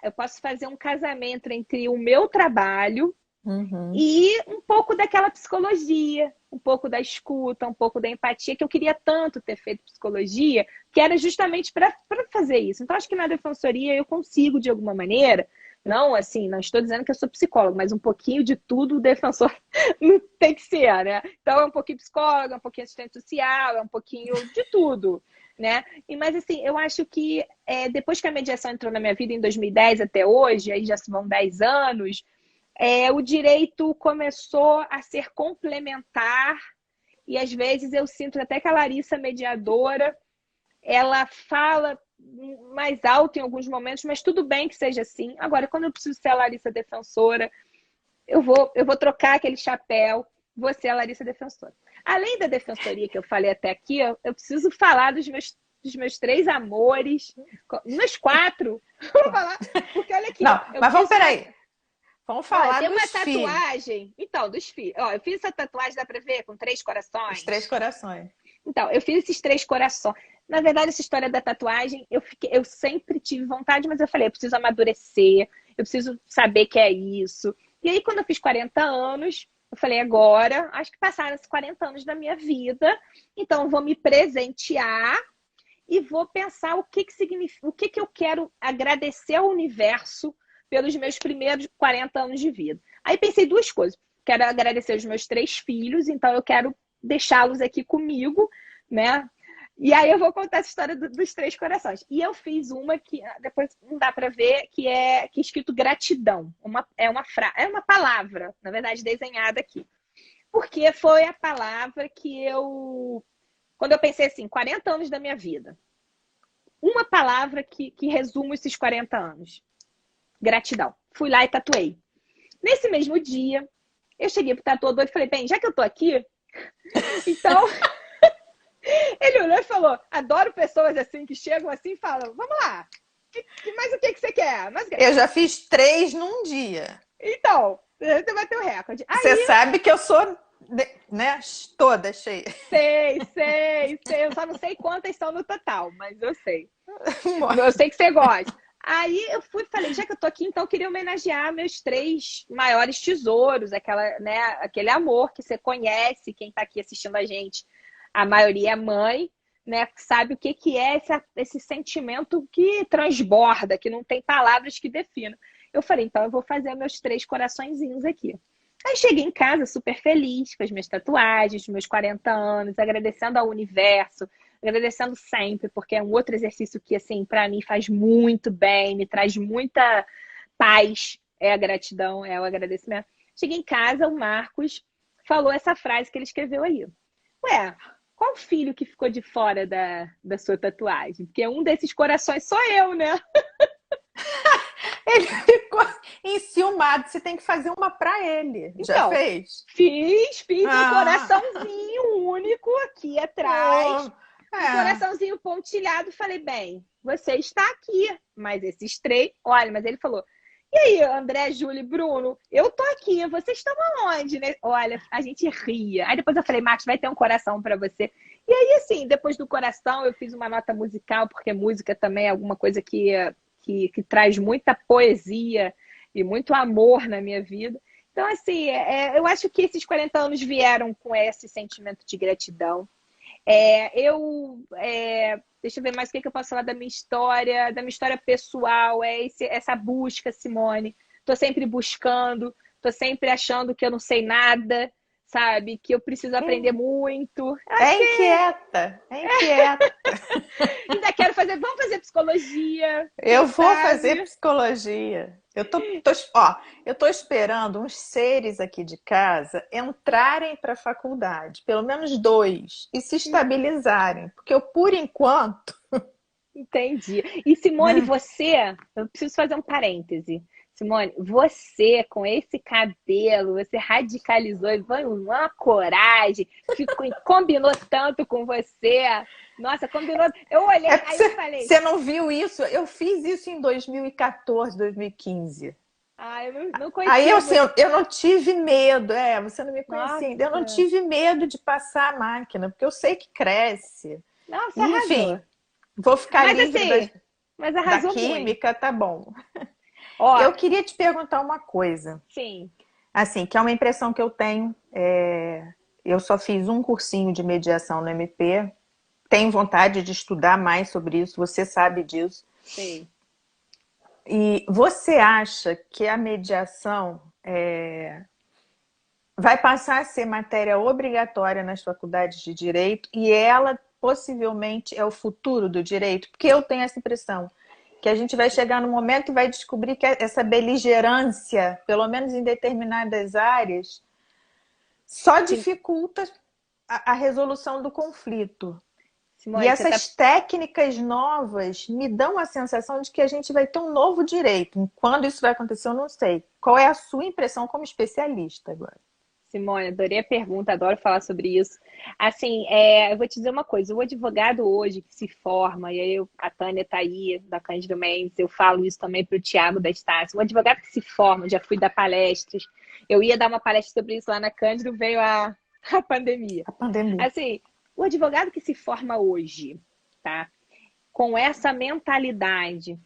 eu posso fazer um casamento entre o meu trabalho Uhum. e um pouco daquela psicologia, um pouco da escuta, um pouco da empatia, que eu queria tanto ter feito psicologia, que era justamente para fazer isso. Então, acho que na defensoria eu consigo, de alguma maneira, não assim, não estou dizendo que eu sou psicóloga, mas um pouquinho de tudo o defensor não tem que ser, né? Então, é um pouquinho psicóloga, é um pouquinho assistente social, é um pouquinho de tudo, né? Mas, assim, eu acho que depois que a mediação entrou na minha vida em 2010 até hoje, aí já se vão 10 anos, o direito começou a ser complementar e às vezes eu sinto até que a Larissa mediadora, ela fala mais alto em alguns momentos, mas tudo bem que seja assim. Agora, quando eu preciso ser a Larissa defensora, eu vou trocar aquele chapéu, vou ser a Larissa defensora. Além da defensoria que eu falei até aqui, eu preciso falar dos meus três amores, meus quatro. Vou falar, porque olha aqui, Não, eu mas vamos, fiz uma. peraí. Vamos Olha, falar tem dos uma filhos. tatuagem. Então, dos filhos. Ó, eu fiz essa tatuagem, dá pra ver? Com três Os três corações. corações. Então, eu fiz esses três corações. Na verdade, essa história da tatuagem, eu sempre tive vontade, mas eu falei, eu preciso amadurecer, eu preciso saber que é isso. E aí, quando eu fiz 40 anos, eu falei, agora, acho que passaram esses 40 anos da minha vida, então eu vou me presentear e vou pensar o que significa, o que eu quero agradecer ao universo pelos meus primeiros 40 anos de vida. Aí pensei duas coisas. Quero agradecer os meus três filhos, então eu quero deixá-los aqui comigo, né? E aí eu vou contar essa história dos três corações. E eu fiz uma que depois não dá para ver, que é escrito gratidão. É uma palavra, na verdade, desenhada aqui. Porque foi a palavra que quando eu pensei assim, 40 anos da minha vida, uma palavra que resume esses 40 anos. Gratidão. Fui lá e tatuei. Nesse mesmo dia, eu cheguei pro tatuador e falei, bem, já que eu tô aqui, então ele olhou e falou, adoro pessoas assim que chegam assim e falam, vamos lá, mais o que você quer? Eu já fiz 3 num dia. Então, você vai ter o recorde. Você Aí, sabe que eu sou, né, toda cheia. sei. Eu só não sei quantas são no total, mas eu sei. Eu sei que você gosta. Aí eu fui e falei, já que eu tô aqui, então eu queria homenagear meus três maiores tesouros, aquele amor que você conhece, quem tá aqui assistindo a gente, a maioria é mãe, né? Sabe o que é esse sentimento que transborda, que não tem palavras que definam. Eu falei, então eu vou fazer meus três coraçõezinhos aqui. Aí cheguei em casa super feliz com as minhas tatuagens, meus 40 anos, agradecendo ao universo, agradecendo sempre, porque é um outro exercício que, assim, para mim faz muito bem, me traz muita paz, é a gratidão, é o agradecimento. Cheguei em casa, o Marcos falou essa frase que ele escreveu aí. Ué, qual filho que ficou de fora da sua tatuagem? Porque um desses corações sou eu, né? Ele ficou enciumado. Você tem que fazer uma para ele. Já Então, fez? fiz um coraçãozinho único aqui atrás. Um É. coraçãozinho pontilhado. Falei, bem, você está aqui. Mas esses três... Olha, mas ele falou, e aí, André, Júlio e Bruno? Eu tô aqui, vocês estão aonde, né? Olha, a gente ria. Aí depois eu falei, Marcos, vai ter um coração para você. E aí, assim, depois do coração, eu fiz uma nota musical, porque música também é alguma coisa que traz muita poesia e muito amor na minha vida. Então, assim, eu acho que esses 40 anos vieram com esse sentimento de gratidão. Eu deixa eu ver mais o que eu posso falar da minha história pessoal, essa busca, Simone. Tô sempre buscando, tô sempre achando que eu não sei nada, sabe? Que eu preciso aprender muito. É inquieta, é inquieta. Ainda quero fazer, vamos fazer psicologia. Eu vou sabe? fazer psicologia. Eu tô esperando uns seres aqui de casa entrarem para a faculdade, pelo menos 2, e se estabilizarem, porque eu, por enquanto, Entendi. E Simone, eu preciso fazer um parêntese. Simone, você com esse cabelo, você radicalizou e foi uma coragem, combinou tanto com você. Nossa, combinou. Eu olhei, aí eu falei. Você não viu isso? Eu fiz isso em 2014, 2015. Eu não Aí conhecia você. eu não tive medo, você não me conhecia ainda. Eu não Nossa. tive medo de passar a máquina, porque eu sei que cresce. Nossa, E, arrasou. enfim, vou ficar livre Assim, mas da arrasou química, muito. tá bom. Ó, Eu queria te perguntar uma coisa. sim. Assim, que é uma impressão que eu tenho. Eu só fiz um cursinho de mediação no MP. Tenho vontade de estudar mais sobre isso, você sabe disso. Sim. E você acha que a mediação vai passar a ser matéria obrigatória nas faculdades de direito e ela possivelmente é o futuro do direito? Porque eu tenho essa impressão que a gente vai chegar no momento e vai descobrir que essa beligerância, pelo menos em determinadas áreas, só dificulta a resolução do conflito. E Simone, essas técnicas novas me dão a sensação de que a gente vai ter um novo direito. Quando isso vai acontecer, eu não sei. Qual é a sua impressão como especialista agora? Simone, adorei a pergunta, adoro falar sobre isso. Assim, eu vou te dizer uma coisa, o advogado hoje que se forma, e aí a Tânia está aí, da Cândido Mendes, eu falo isso também para o Tiago da Estácio, o advogado que se forma, já fui dar palestras, eu ia dar uma palestra sobre isso lá na Cândido, veio a pandemia. A pandemia. Assim, o advogado que se forma hoje, tá? Com essa mentalidade,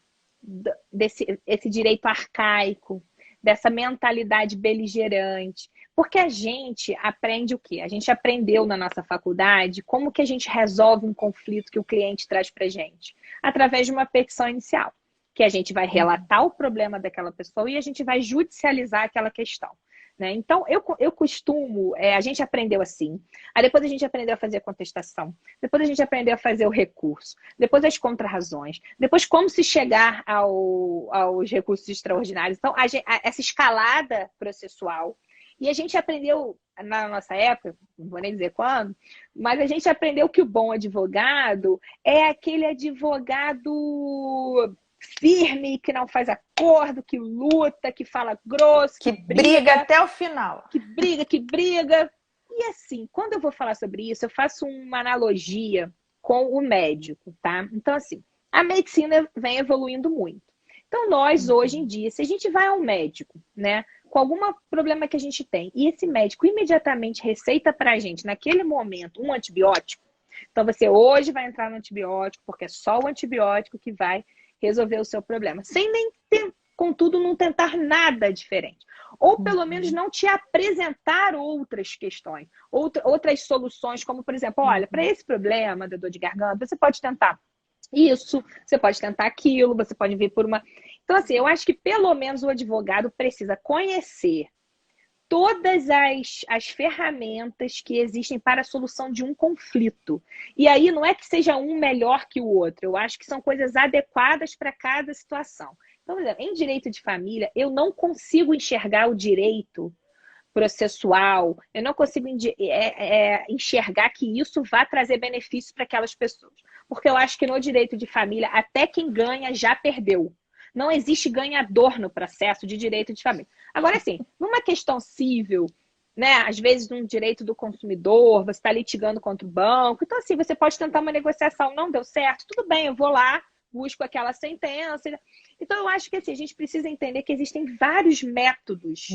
esse direito arcaico, dessa mentalidade beligerante. Porque a gente aprende o quê? A gente aprendeu na nossa faculdade como que a gente resolve um conflito que o cliente traz para a gente. Através de uma petição inicial, que a gente vai relatar o problema daquela pessoa e a gente vai judicializar aquela questão. Né? Então, eu costumo, a gente aprendeu assim, aí depois a gente aprendeu a fazer a contestação, depois a gente aprendeu a fazer o recurso, depois as contrarrazões, depois como se chegar aos recursos extraordinários. Então, essa escalada processual, e a gente aprendeu, na nossa época, não vou nem dizer quando, mas a gente aprendeu que o bom advogado é aquele advogado firme, que não faz acordo, que luta, que fala grosso, que briga até o final. Que briga. E assim, quando eu vou falar sobre isso, eu faço uma analogia com o médico, tá? Então, assim, a medicina vem evoluindo muito. Então, nós, hoje em dia, se a gente vai ao médico, né, com algum problema que a gente tem, e esse médico imediatamente receita pra gente, naquele momento, um antibiótico, então você hoje vai entrar no antibiótico, porque é só o antibiótico que vai resolver o seu problema, sem nem contudo, não tentar nada diferente. Ou pelo menos não te apresentar outras questões, outras soluções, como por exemplo, olha, para esse problema da dor de garganta, você pode tentar isso, você pode tentar aquilo, você pode vir por uma... Então, assim, eu acho que pelo menos o advogado precisa conhecer todas as ferramentas que existem para a solução de um conflito. E aí não é que seja um melhor que o outro, eu acho que são coisas adequadas para cada situação. Então, por exemplo, em direito de família, eu não consigo enxergar o direito processual, eu não consigo enxergar que isso vá trazer benefícios para aquelas pessoas. Porque eu acho que no direito de família, até quem ganha já perdeu. Não existe ganhador no processo de direito de família. Agora, assim, numa questão civil, né, às vezes num direito do consumidor, você está litigando contra o banco, então assim, você pode tentar uma negociação, não deu certo, tudo bem, eu vou lá, busco aquela sentença. Então, eu acho que assim, a gente precisa entender que existem vários métodos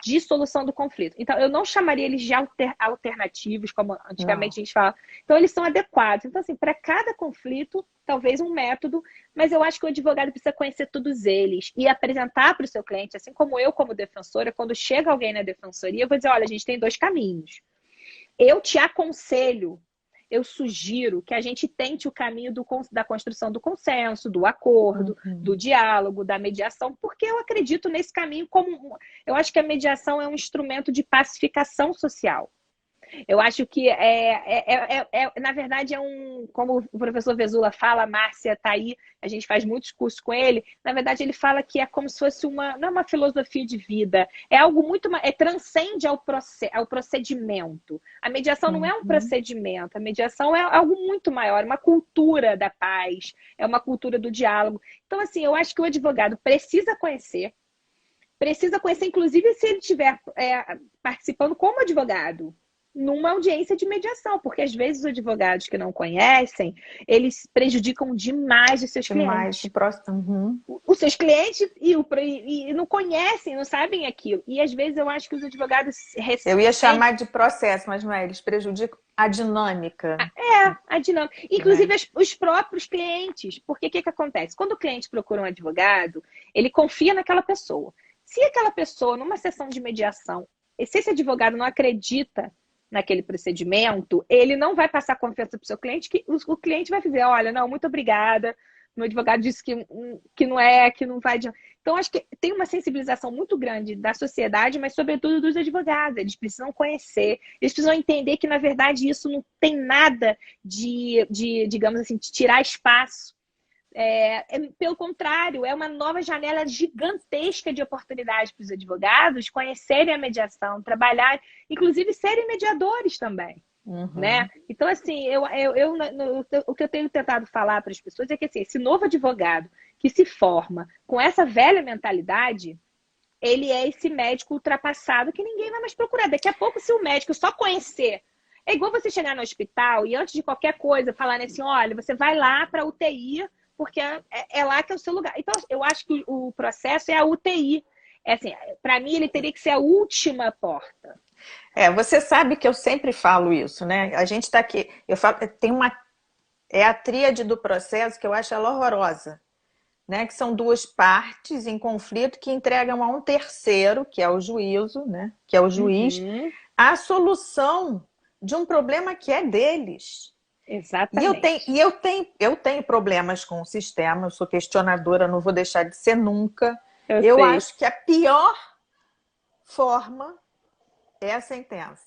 de solução do conflito. Então, eu não chamaria eles de alternativos, como antigamente a gente fala. Então, eles são adequados. Então, assim, para cada conflito, talvez um método, mas eu acho que o advogado precisa conhecer todos eles e apresentar para o seu cliente, assim como eu, como defensora, quando chega alguém na defensoria, eu vou dizer, olha, a gente tem 2 caminhos. Eu te aconselho eu sugiro que a gente tente o caminho da construção do consenso, do acordo, do diálogo, da mediação, porque eu acredito nesse caminho como... Eu acho que a mediação é um instrumento de pacificação social. Eu acho que, na verdade, como o professor Vezula fala, a Márcia está aí, a gente faz muitos cursos com ele, na verdade ele fala que é como se fosse não é uma filosofia de vida, é algo muito, transcende ao procedimento. A mediação não é um procedimento, a mediação é algo muito maior, é uma cultura da paz, é uma cultura do diálogo. Então, assim, eu acho que o advogado precisa conhecer, inclusive, se ele estiver participando como advogado, numa audiência de mediação, porque às vezes os advogados que não conhecem, eles prejudicam demais os seus clientes. Os seus clientes e não conhecem, não sabem aquilo. E às vezes eu acho que os advogados Eu ia chamar de processo, mas não é, eles prejudicam a dinâmica. A dinâmica. Inclusive os próprios clientes. Porque o que acontece? Quando o cliente procura um advogado, ele confia naquela pessoa. Se aquela pessoa, numa sessão de mediação, se esse advogado não acredita naquele procedimento, ele não vai passar confiança para o seu cliente, que o cliente vai dizer, olha, não, muito obrigada, meu advogado disse que não vai... Então, acho que tem uma sensibilização muito grande da sociedade, mas sobretudo dos advogados. Eles precisam conhecer, eles precisam entender que, na verdade, isso não tem nada digamos assim, de tirar espaço. Pelo contrário, é uma nova janela gigantesca de oportunidades para os advogados conhecerem a mediação, trabalhar, inclusive serem mediadores também. Né? Então, assim, o que eu tenho tentado falar para as pessoas é que assim, esse novo advogado que se forma com essa velha mentalidade, ele é esse médico ultrapassado que ninguém vai mais procurar. Daqui a pouco, se o médico só conhecer... É igual você chegar no hospital e antes de qualquer coisa falar assim, olha, você vai lá para a UTI, porque é lá que é o seu lugar. Então, eu acho que o processo é a UTI. Assim, para mim, ele teria que ser a última porta. Você sabe que eu sempre falo isso, né? A gente está aqui, é a tríade do processo que eu acho ela horrorosa, né? Que são duas partes em conflito que entregam a um terceiro, que é o juízo, né? Que é o juiz, a solução de um problema que é deles. Exatamente. E eu tenho problemas com o sistema, eu sou questionadora, não vou deixar de ser nunca. Eu acho que a pior forma é a sentença.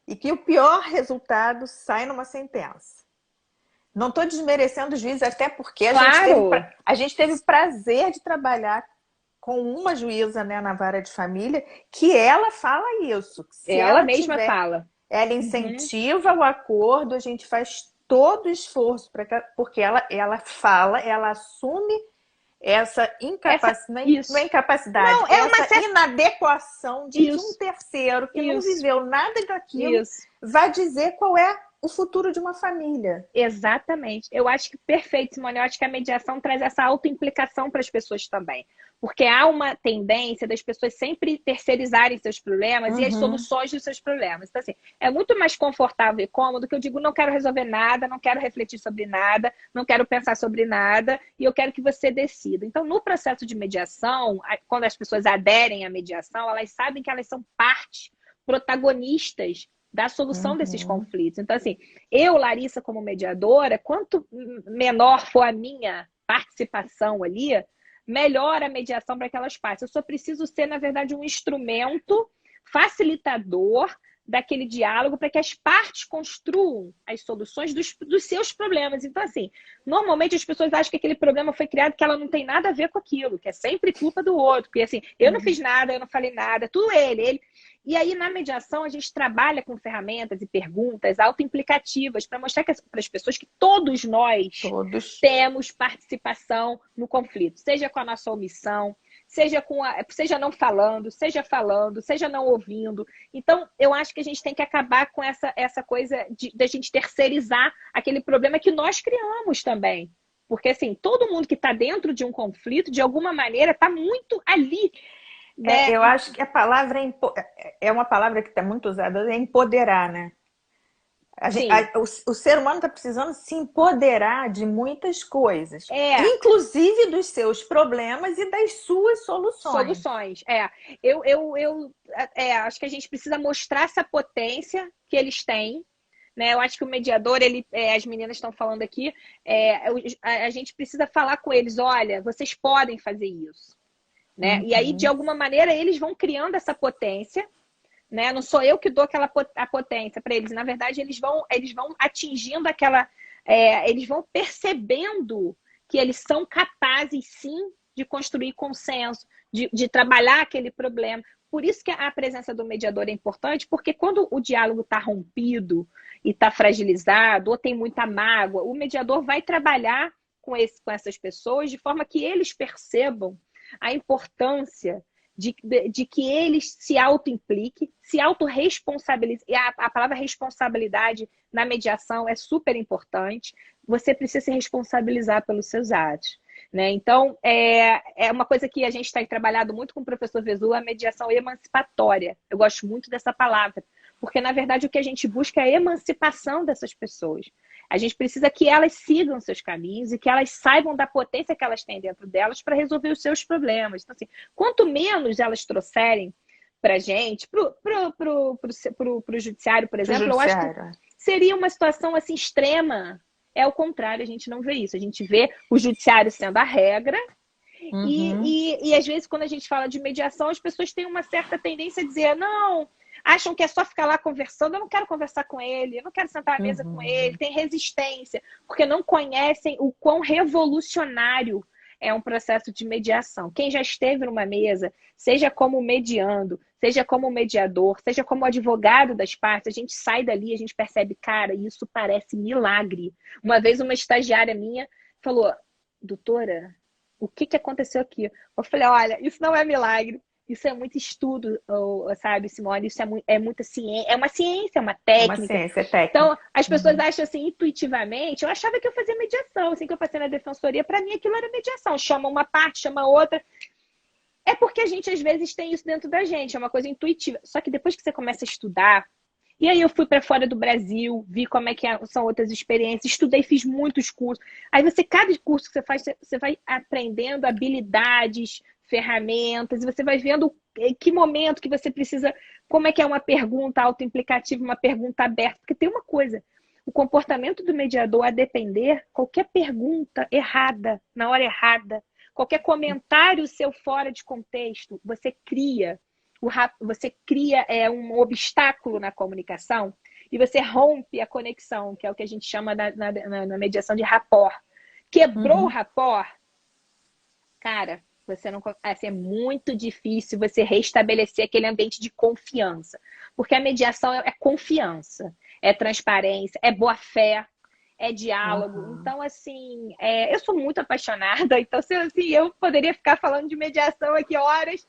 E que o pior resultado sai numa sentença. Não estou desmerecendo os juízes, até porque a gente teve o prazer de trabalhar com uma juíza, né, na vara de família, que ela fala isso. Ela mesma fala. Ela incentiva o acordo, a gente faz todo o esforço, porque ela fala, ela assume essa incapacidade, essa inadequação de que um terceiro que não viveu nada daquilo vai dizer qual é o futuro de uma família. Exatamente. Eu acho que perfeito, Simone. Eu acho que a mediação traz essa autoimplicação para as pessoas também. Porque há uma tendência das pessoas sempre terceirizarem seus problemas e as soluções dos seus problemas. Então, assim, é muito mais confortável e cômodo que eu digo, não quero resolver nada, não quero refletir sobre nada, não quero pensar sobre nada e eu quero que você decida. Então, no processo de mediação, quando as pessoas aderem à mediação, elas sabem que elas são parte, protagonistas da solução desses conflitos. Então, assim, eu, Larissa, como mediadora, quanto menor for a minha participação ali, melhor a mediação para aquelas partes. Eu só preciso ser, na verdade, um instrumento facilitador daquele diálogo para que as partes construam as soluções dos seus problemas. Então, assim, normalmente as pessoas acham que aquele problema foi criado que ela não tem nada a ver com aquilo, que é sempre culpa do outro. Porque, assim, eu não fiz nada, eu não falei nada, tudo ele. E aí, na mediação, a gente trabalha com ferramentas e perguntas autoimplicativas para mostrar para as pessoas que todos nós temos participação no conflito, seja com a nossa omissão, seja não falando, seja não ouvindo. Então, eu acho que a gente tem que acabar com essa coisa de a gente terceirizar aquele problema que nós criamos também. Porque, assim, todo mundo que está dentro de um conflito, de alguma maneira, está muito ali. Né? Eu acho que a palavra é uma palavra que está muito usada, é empoderar, né? O ser humano está precisando se empoderar de muitas coisas, inclusive dos seus problemas e das suas soluções. Eu acho que a gente precisa mostrar essa potência que eles têm, né? Eu acho que o mediador, as meninas estão falando aqui, a gente precisa falar com eles, olha, vocês podem fazer isso, né? E aí, de alguma maneira, eles vão criando essa potência, né? Não sou eu que dou a potência para eles, na verdade, eles vão atingindo eles vão percebendo que eles são capazes, sim, de construir consenso, de trabalhar aquele problema. Por isso que a presença do mediador é importante, porque quando o diálogo está rompido e está fragilizado, ou tem muita mágoa, o mediador vai trabalhar com essas pessoas de forma que eles percebam a importância de que eles se auto-impliquem, se autorresponsabilizem. E a palavra responsabilidade na mediação é super importante. Você precisa se responsabilizar pelos seus atos, né? Então, é uma coisa que a gente tem trabalhado muito com o professor Vesu, a mediação emancipatória. Eu gosto muito dessa palavra, porque, na verdade, o que a gente busca é a emancipação dessas pessoas. A gente precisa que elas sigam seus caminhos e que elas saibam da potência que elas têm dentro delas para resolver os seus problemas. Então, assim, quanto menos elas trouxerem para a gente, para o judiciário, por exemplo, eu acho que seria uma situação assim extrema. É o contrário, a gente não vê isso. A gente vê o judiciário sendo a regra e às vezes, quando a gente fala de mediação, as pessoas têm uma certa tendência a dizer, não, acham que é só ficar lá conversando, eu não quero conversar com ele, eu não quero sentar à mesa com ele, tem resistência, porque não conhecem o quão revolucionário é um processo de mediação. Quem já esteve numa mesa, seja como mediando, seja como mediador, seja como advogado das partes, a gente sai dali, a gente percebe, cara, isso parece milagre. Uma vez uma estagiária minha falou, doutora, o que aconteceu aqui? Eu falei, olha, isso não é milagre. Isso é muito estudo, sabe, Simone? Isso é muita ciência, é uma ciência, é uma técnica. Uma ciência técnica. Então, as pessoas acham assim, intuitivamente, eu achava que eu fazia mediação, assim que eu passei na defensoria, para mim aquilo era mediação. Chama uma parte, chama outra. É porque a gente, às vezes, tem isso dentro da gente, é uma coisa intuitiva. Só que depois que você começa a estudar, e aí eu fui para fora do Brasil, vi como é que são outras experiências, estudei, fiz muitos cursos. Aí cada curso que você faz, você vai aprendendo habilidades, ferramentas, e você vai vendo em que momento que você precisa, como é que é uma pergunta autoimplicativa, uma pergunta aberta. Porque tem uma coisa, o comportamento do mediador, a depender, qualquer pergunta errada, na hora errada, qualquer comentário seu fora de contexto, você cria um obstáculo na comunicação e você rompe a conexão, que é o que a gente chama na mediação de rapport. Quebrou o rapport, cara, você não, assim, é muito difícil você restabelecer aquele ambiente de confiança. Porque a mediação é confiança, é transparência, é boa-fé, é diálogo. Então, assim, eu sou muito apaixonada. Então, assim, eu poderia ficar falando de mediação aqui horas,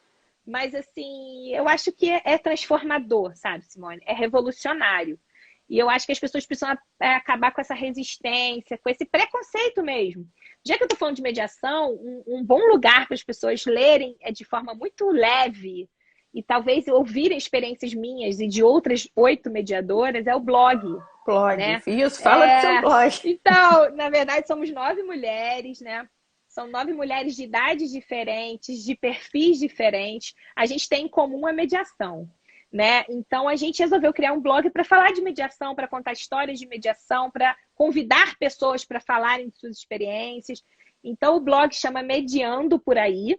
mas, assim, eu acho que é transformador, sabe, Simone? É revolucionário. E eu acho que as pessoas precisam acabar com essa resistência, com esse preconceito mesmo. Já que eu estou falando de mediação, um bom lugar para as pessoas lerem de forma muito leve e talvez ouvirem experiências minhas e de outras 8 mediadoras é o blog. Blog, né? Isso, fala do seu blog. Então, na verdade, somos 9 mulheres, né? São 9 mulheres de idades diferentes, de perfis diferentes. A gente tem em comum a mediação, né? Então, a gente resolveu criar um blog para falar de mediação, para contar histórias de mediação, para convidar pessoas para falarem de suas experiências. Então, o blog chama Mediando Por Aí.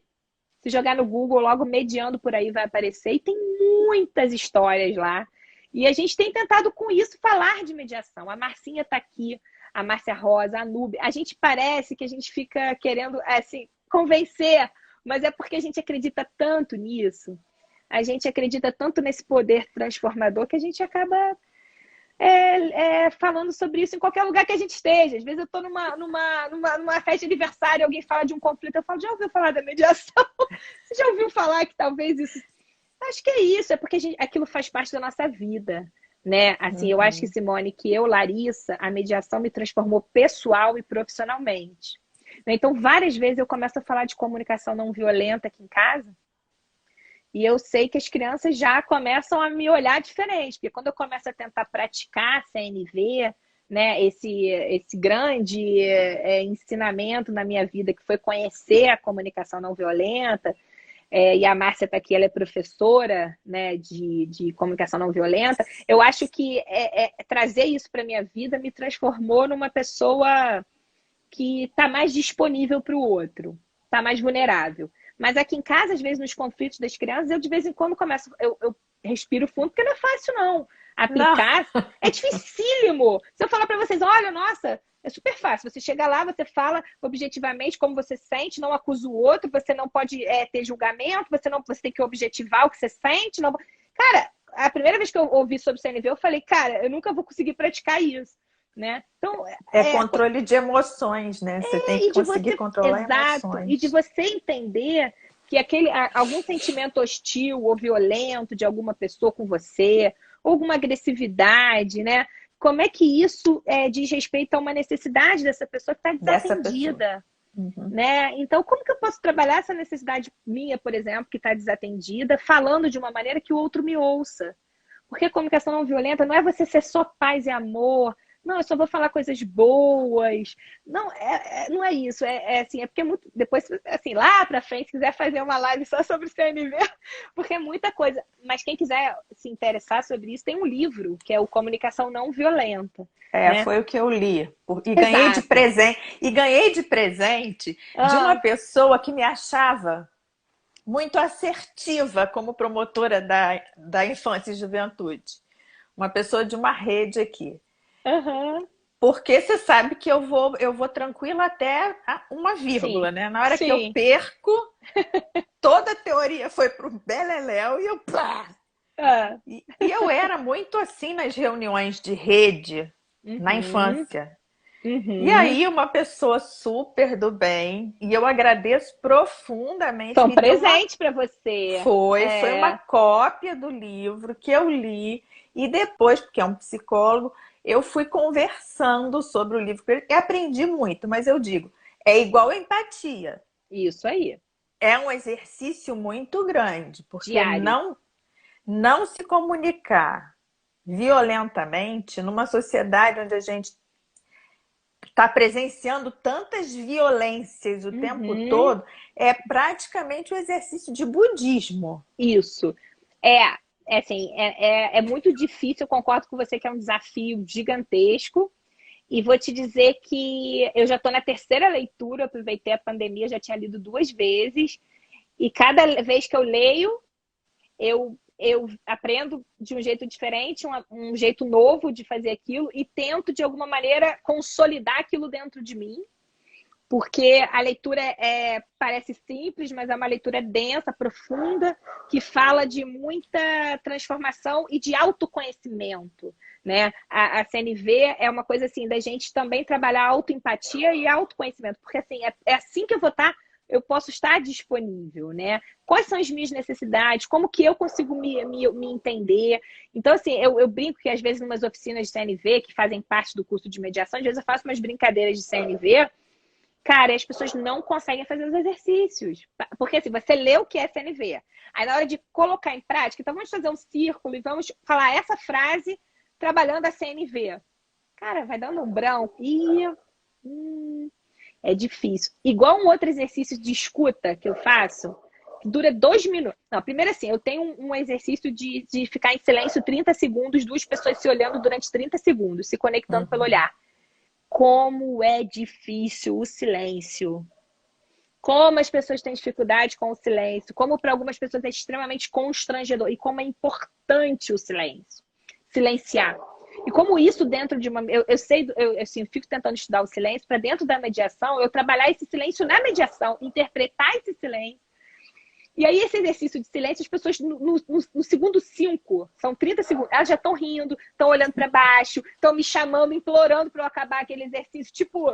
Se jogar no Google, logo Mediando Por Aí vai aparecer. E tem muitas histórias lá. E a gente tem tentado, com isso, falar de mediação. A Marcinha está aqui, a Márcia Rosa, a Nube. A gente parece que a gente fica querendo, assim, convencer, mas é porque a gente acredita tanto nisso. A gente acredita tanto nesse poder transformador que a gente acaba falando sobre isso em qualquer lugar que a gente esteja. Às vezes eu estou numa festa de aniversário, alguém fala de um conflito, eu falo, já ouviu falar da mediação? Você já ouviu falar que talvez isso... Acho que é isso, é porque aquilo faz parte da nossa vida, né? Assim, eu acho que, Simone, Larissa, a mediação me transformou pessoal e profissionalmente. Então, várias vezes eu começo a falar de comunicação não violenta aqui em casa, e eu sei que as crianças já começam a me olhar diferente, porque quando eu começo a tentar praticar CNV, né, esse grande ensinamento na minha vida, que foi conhecer a comunicação não violenta, e a Márcia está aqui, ela é professora, né, de comunicação não violenta. Eu acho que trazer isso para minha vida me transformou numa pessoa que está mais disponível para o outro, está mais vulnerável. Mas aqui em casa, às vezes, nos conflitos das crianças, eu de vez em quando começo, eu respiro fundo, porque não é fácil, não. Não. Aplicar é dificílimo. Se eu falar para vocês, olha, nossa, é super fácil. Você chega lá, você fala objetivamente como você sente, não acusa o outro, você não pode ter julgamento, você tem que objetivar o que você sente. Não... Cara, a primeira vez que eu ouvi sobre CNV, eu falei, cara, eu nunca vou conseguir praticar isso. Né? Então, controle de emoções, né? Você tem que conseguir controlar exato, emoções. E de você entender que algum sentimento hostil ou violento de alguma pessoa com você, ou alguma agressividade, né? Como é que isso diz respeito a uma necessidade dessa pessoa que está desatendida? Uhum. Né? Então, como que eu posso trabalhar essa necessidade minha, por exemplo, que está desatendida, falando de uma maneira que o outro me ouça? Porque a comunicação não violenta não é você ser só paz e amor. Não, eu só vou falar coisas boas. Não, não é isso. Assim, é porque muito. Depois, assim, lá pra frente, se quiser fazer uma live só sobre CNV, porque é muita coisa. Mas quem quiser se interessar sobre isso, tem um livro, que é o Comunicação Não Violenta. Né? Foi o que eu li. E ganhei de presente. E ganhei de presente de uma pessoa que me achava muito assertiva como promotora da infância e juventude. Uma pessoa de uma rede aqui. Uhum. Porque você sabe que eu vou tranquila até uma vírgula, né? Na hora que eu perco, toda a teoria foi pro beleléu e eu... E eu era muito assim nas reuniões de rede, na infância. E aí uma pessoa super do bem, e eu agradeço profundamente. Foi um presente para você. Foi uma cópia do livro que eu li, e depois, porque é um psicólogo, eu fui conversando sobre o livro e aprendi muito, mas eu digo, é igual a empatia. Isso aí. É um exercício muito grande, porque diário. Não se comunicar violentamente numa sociedade onde a gente está presenciando tantas violências o tempo todo, é praticamente um exercício de budismo. Isso. Assim, é muito difícil, eu concordo com você que é um desafio gigantesco. E vou te dizer que eu já estou na terceira leitura, eu aproveitei a pandemia, já tinha lido 2 vezes. E cada vez que eu leio, eu aprendo de um jeito diferente, um jeito novo de fazer aquilo e tento, de alguma maneira, consolidar aquilo dentro de mim. Porque a leitura parece simples, mas é uma leitura densa, profunda, que fala de muita transformação e de autoconhecimento. Né? A CNV é uma coisa assim, da gente também trabalhar autoempatia e autoconhecimento. Porque assim, é assim que eu posso estar disponível, né? Quais são as minhas necessidades? Como que eu consigo me entender? Então, assim, eu brinco que às vezes em umas oficinas de CNV, que fazem parte do curso de mediação, às vezes eu faço umas brincadeiras de CNV. Cara, as pessoas não conseguem fazer os exercícios. Porque assim, você lê o que é CNV. Aí na hora de colocar em prática, então vamos fazer um círculo e vamos falar essa frase trabalhando a CNV. Cara, vai dando um branco. É difícil. Igual um outro exercício de escuta que eu faço, que dura 2 minutos. Não, primeiro assim, eu tenho um exercício de ficar em silêncio 30 segundos, 2 pessoas se olhando durante 30 segundos, se conectando pelo olhar. Como é difícil o silêncio. Como as pessoas têm dificuldade com o silêncio. Como para algumas pessoas é extremamente constrangedor. E como é importante o silêncio. Silenciar. E como isso dentro de uma... Eu sei, assim, eu fico tentando estudar o silêncio para dentro da mediação, eu trabalhar esse silêncio na mediação, interpretar esse silêncio. E aí, esse exercício de silêncio, as pessoas no segundo 5, são 30 segundos, elas já estão rindo, estão olhando para baixo, estão me chamando, implorando para eu acabar aquele exercício. Tipo,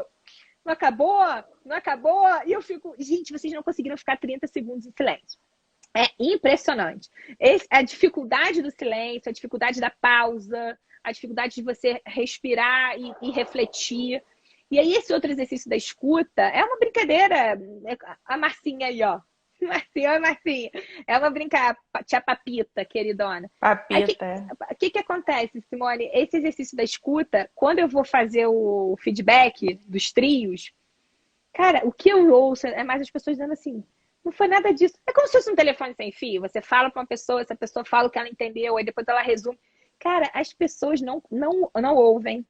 não acabou? Não acabou? E eu fico, gente, vocês não conseguiram ficar 30 segundos em silêncio. É impressionante. A dificuldade do silêncio, a dificuldade da pausa, a dificuldade de você respirar e refletir. E aí, esse outro exercício da escuta é uma brincadeira. A Marcinha aí, ó. Marcinha. É uma brincadeira. Tia Papita, queridona. Papita. O que acontece, Simone? Esse exercício da escuta, quando eu vou fazer o feedback dos trios, cara, o que eu ouço é mais as pessoas dizendo assim, Não foi nada disso. É como se fosse um telefone sem fio. Você fala para uma pessoa, essa pessoa fala o que ela entendeu, aí depois ela resume. Cara, as pessoas não ouvem.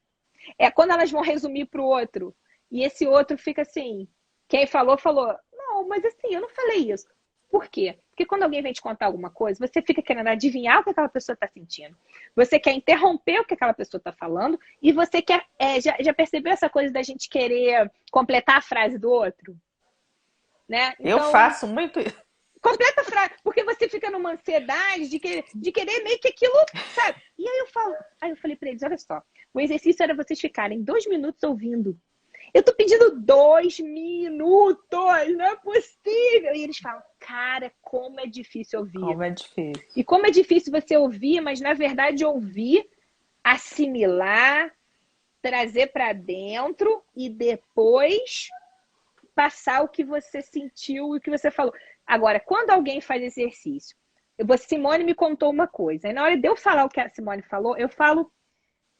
É quando elas vão resumir para o outro. E esse outro fica assim, quem falou, falou. Não, mas assim, eu não falei isso. Por quê? Porque quando alguém vem te contar alguma coisa, você fica querendo adivinhar o que aquela pessoa está sentindo. Você quer interromper o que aquela pessoa está falando e você quer... já percebeu essa coisa da gente querer completar a frase do outro? Né? Eu Então, faço muito isso. completa a frase, porque você fica numa ansiedade de querer meio que aquilo, sabe? E aí eu falei para eles, olha só, o exercício era vocês ficarem 2 minutos ouvindo. Eu tô pedindo 2 minutos, não é possível. E eles falam, cara, como é difícil ouvir. Como é difícil. E como é difícil você ouvir, mas na verdade ouvir, assimilar, trazer para dentro e depois passar o que você sentiu e o que você falou. Agora, quando alguém faz exercício, Simone me contou uma coisa, e na hora de eu falar o que a Simone falou, eu falo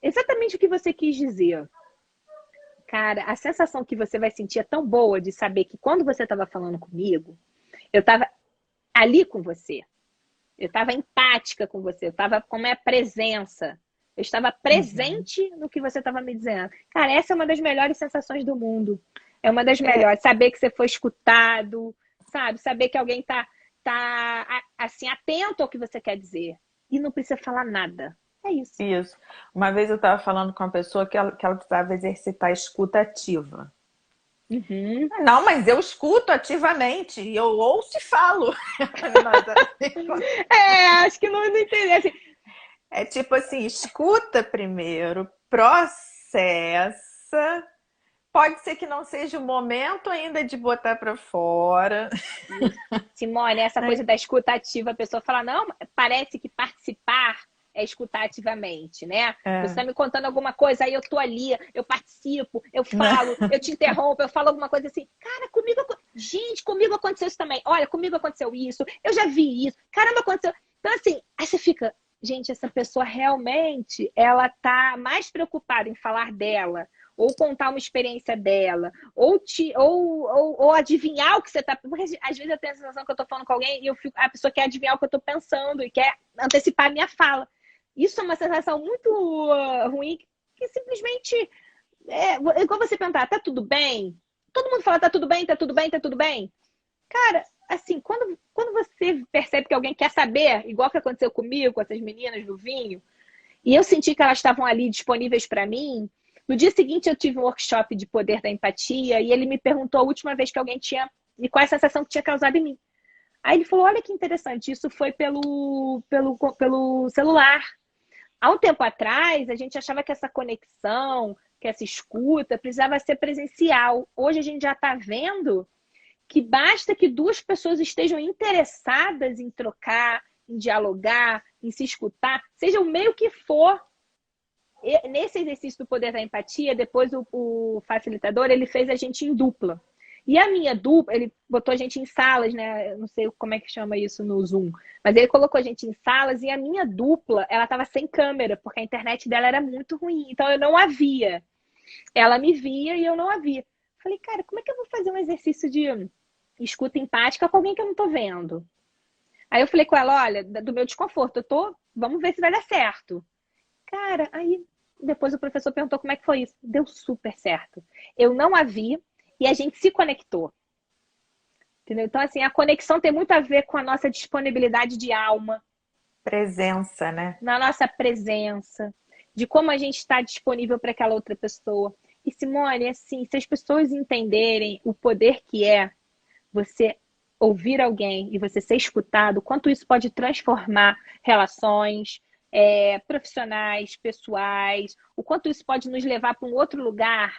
exatamente o que você quis dizer. Cara, a sensação que você vai sentir é tão boa de saber que quando você estava falando comigo, eu estava ali com você. Eu estava empática com você, eu estava com a minha presença. Eu estava presente no que você estava me dizendo. Cara, essa é uma das melhores sensações do mundo. É uma das melhores. Saber que você foi escutado, sabe? Saber que alguém tá assim, atento ao que você quer dizer. E não precisa falar nada. É isso. Isso. Uma vez eu estava falando com uma pessoa que ela precisava exercitar a escuta ativa. Uhum. Não, mas eu escuto ativamente, eu ouço e falo. Acho que não entendi. Assim, é tipo assim, escuta primeiro, processa. Pode ser que não seja o momento ainda de botar para fora. Simone, essa coisa da escuta ativa, a pessoa fala, não, parece que participar é escutar ativamente, né? Você está me contando alguma coisa, aí eu tô ali, eu participo, eu falo, eu te interrompo, eu falo alguma coisa assim. Cara, gente, comigo aconteceu isso também. Olha, comigo aconteceu isso, eu já vi isso. Caramba, aconteceu. Então, assim, aí você fica, gente, essa pessoa realmente, ela tá mais preocupada em falar dela, ou contar uma experiência dela, ou adivinhar o que você está... Porque às vezes eu tenho a sensação que eu estou falando com alguém e a pessoa quer adivinhar o que eu estou pensando e quer antecipar a minha fala. Isso é uma sensação muito ruim, que simplesmente... igual você perguntar, tá tudo bem? Todo mundo fala, tá tudo bem, tá tudo bem, tá tudo bem. Cara, assim, quando você percebe que alguém quer saber, igual que aconteceu comigo, com essas meninas do vinho, e eu senti que elas estavam ali disponíveis para mim. No dia seguinte eu tive um workshop de poder da empatia e ele me perguntou a última vez que alguém tinha e qual a sensação que tinha causado em mim. Aí ele falou, olha que interessante, isso foi pelo celular. Há um tempo atrás a gente achava que essa conexão, que essa escuta precisava ser presencial. Hoje a gente já está vendo que basta que 2 pessoas estejam interessadas em trocar, em dialogar, em se escutar, seja o meio que for. Nesse exercício do poder da empatia, depois o facilitador, ele fez a gente em dupla. E a minha dupla, ele botou a gente em salas, né? Eu não sei como é que chama isso no Zoom, mas ele colocou a gente em salas e a minha dupla, ela estava sem câmera, porque a internet dela era muito ruim, então eu não a via. Ela me via e eu não a via. Falei, cara, como é que eu vou fazer um exercício de escuta empática com alguém que eu não tô vendo? Aí eu falei com ela, olha, do meu desconforto, vamos ver se vai dar certo. Cara, aí depois o professor perguntou como é que foi isso. Deu super certo. Eu não a vi e a gente se conectou. Entendeu? Então, assim, a conexão tem muito a ver com a nossa disponibilidade de alma. Presença, né? Na nossa presença. De como a gente está disponível para aquela outra pessoa. E, Simone, assim, se as pessoas entenderem o poder que é você ouvir alguém e você ser escutado, quanto isso pode transformar relações profissionais, pessoais, o quanto isso pode nos levar para um outro lugar,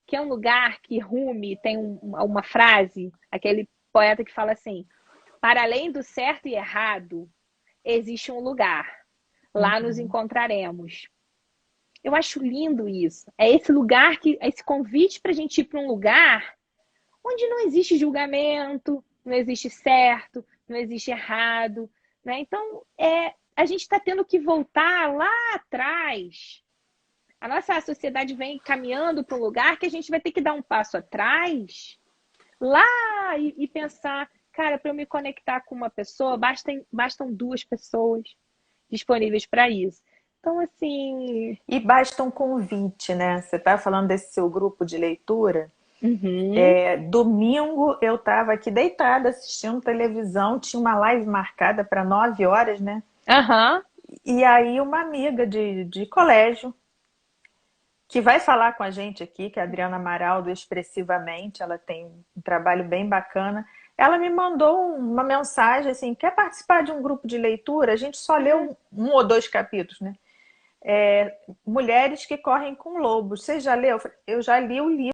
que é um lugar que Rumi tem uma frase, aquele poeta que fala assim, para além do certo e errado, existe um lugar. Lá nos encontraremos. Eu acho lindo isso. É esse lugar, esse convite para a gente ir para um lugar onde não existe julgamento, não existe certo, não existe errado, né? Então, a gente está tendo que voltar lá atrás. A nossa sociedade vem caminhando para um lugar que a gente vai ter que dar um passo atrás, lá e pensar, Cara, para eu me conectar com uma pessoa, bastam duas pessoas disponíveis para isso. Então, assim. E basta um convite, né? Você está falando desse seu grupo de leitura. Uhum, Domingo eu estava aqui deitada assistindo televisão, tinha uma live marcada para 9 horas, né? aham, E aí uma amiga de colégio, que vai falar com a gente aqui, que é a Adriana Amaral, do Expressivamente, ela tem um trabalho bem bacana. Ela me mandou uma mensagem assim: quer participar de um grupo de leitura? A gente só leu um ou dois capítulos, né? Mulheres que correm com lobos. Você já leu? Eu já li o livro.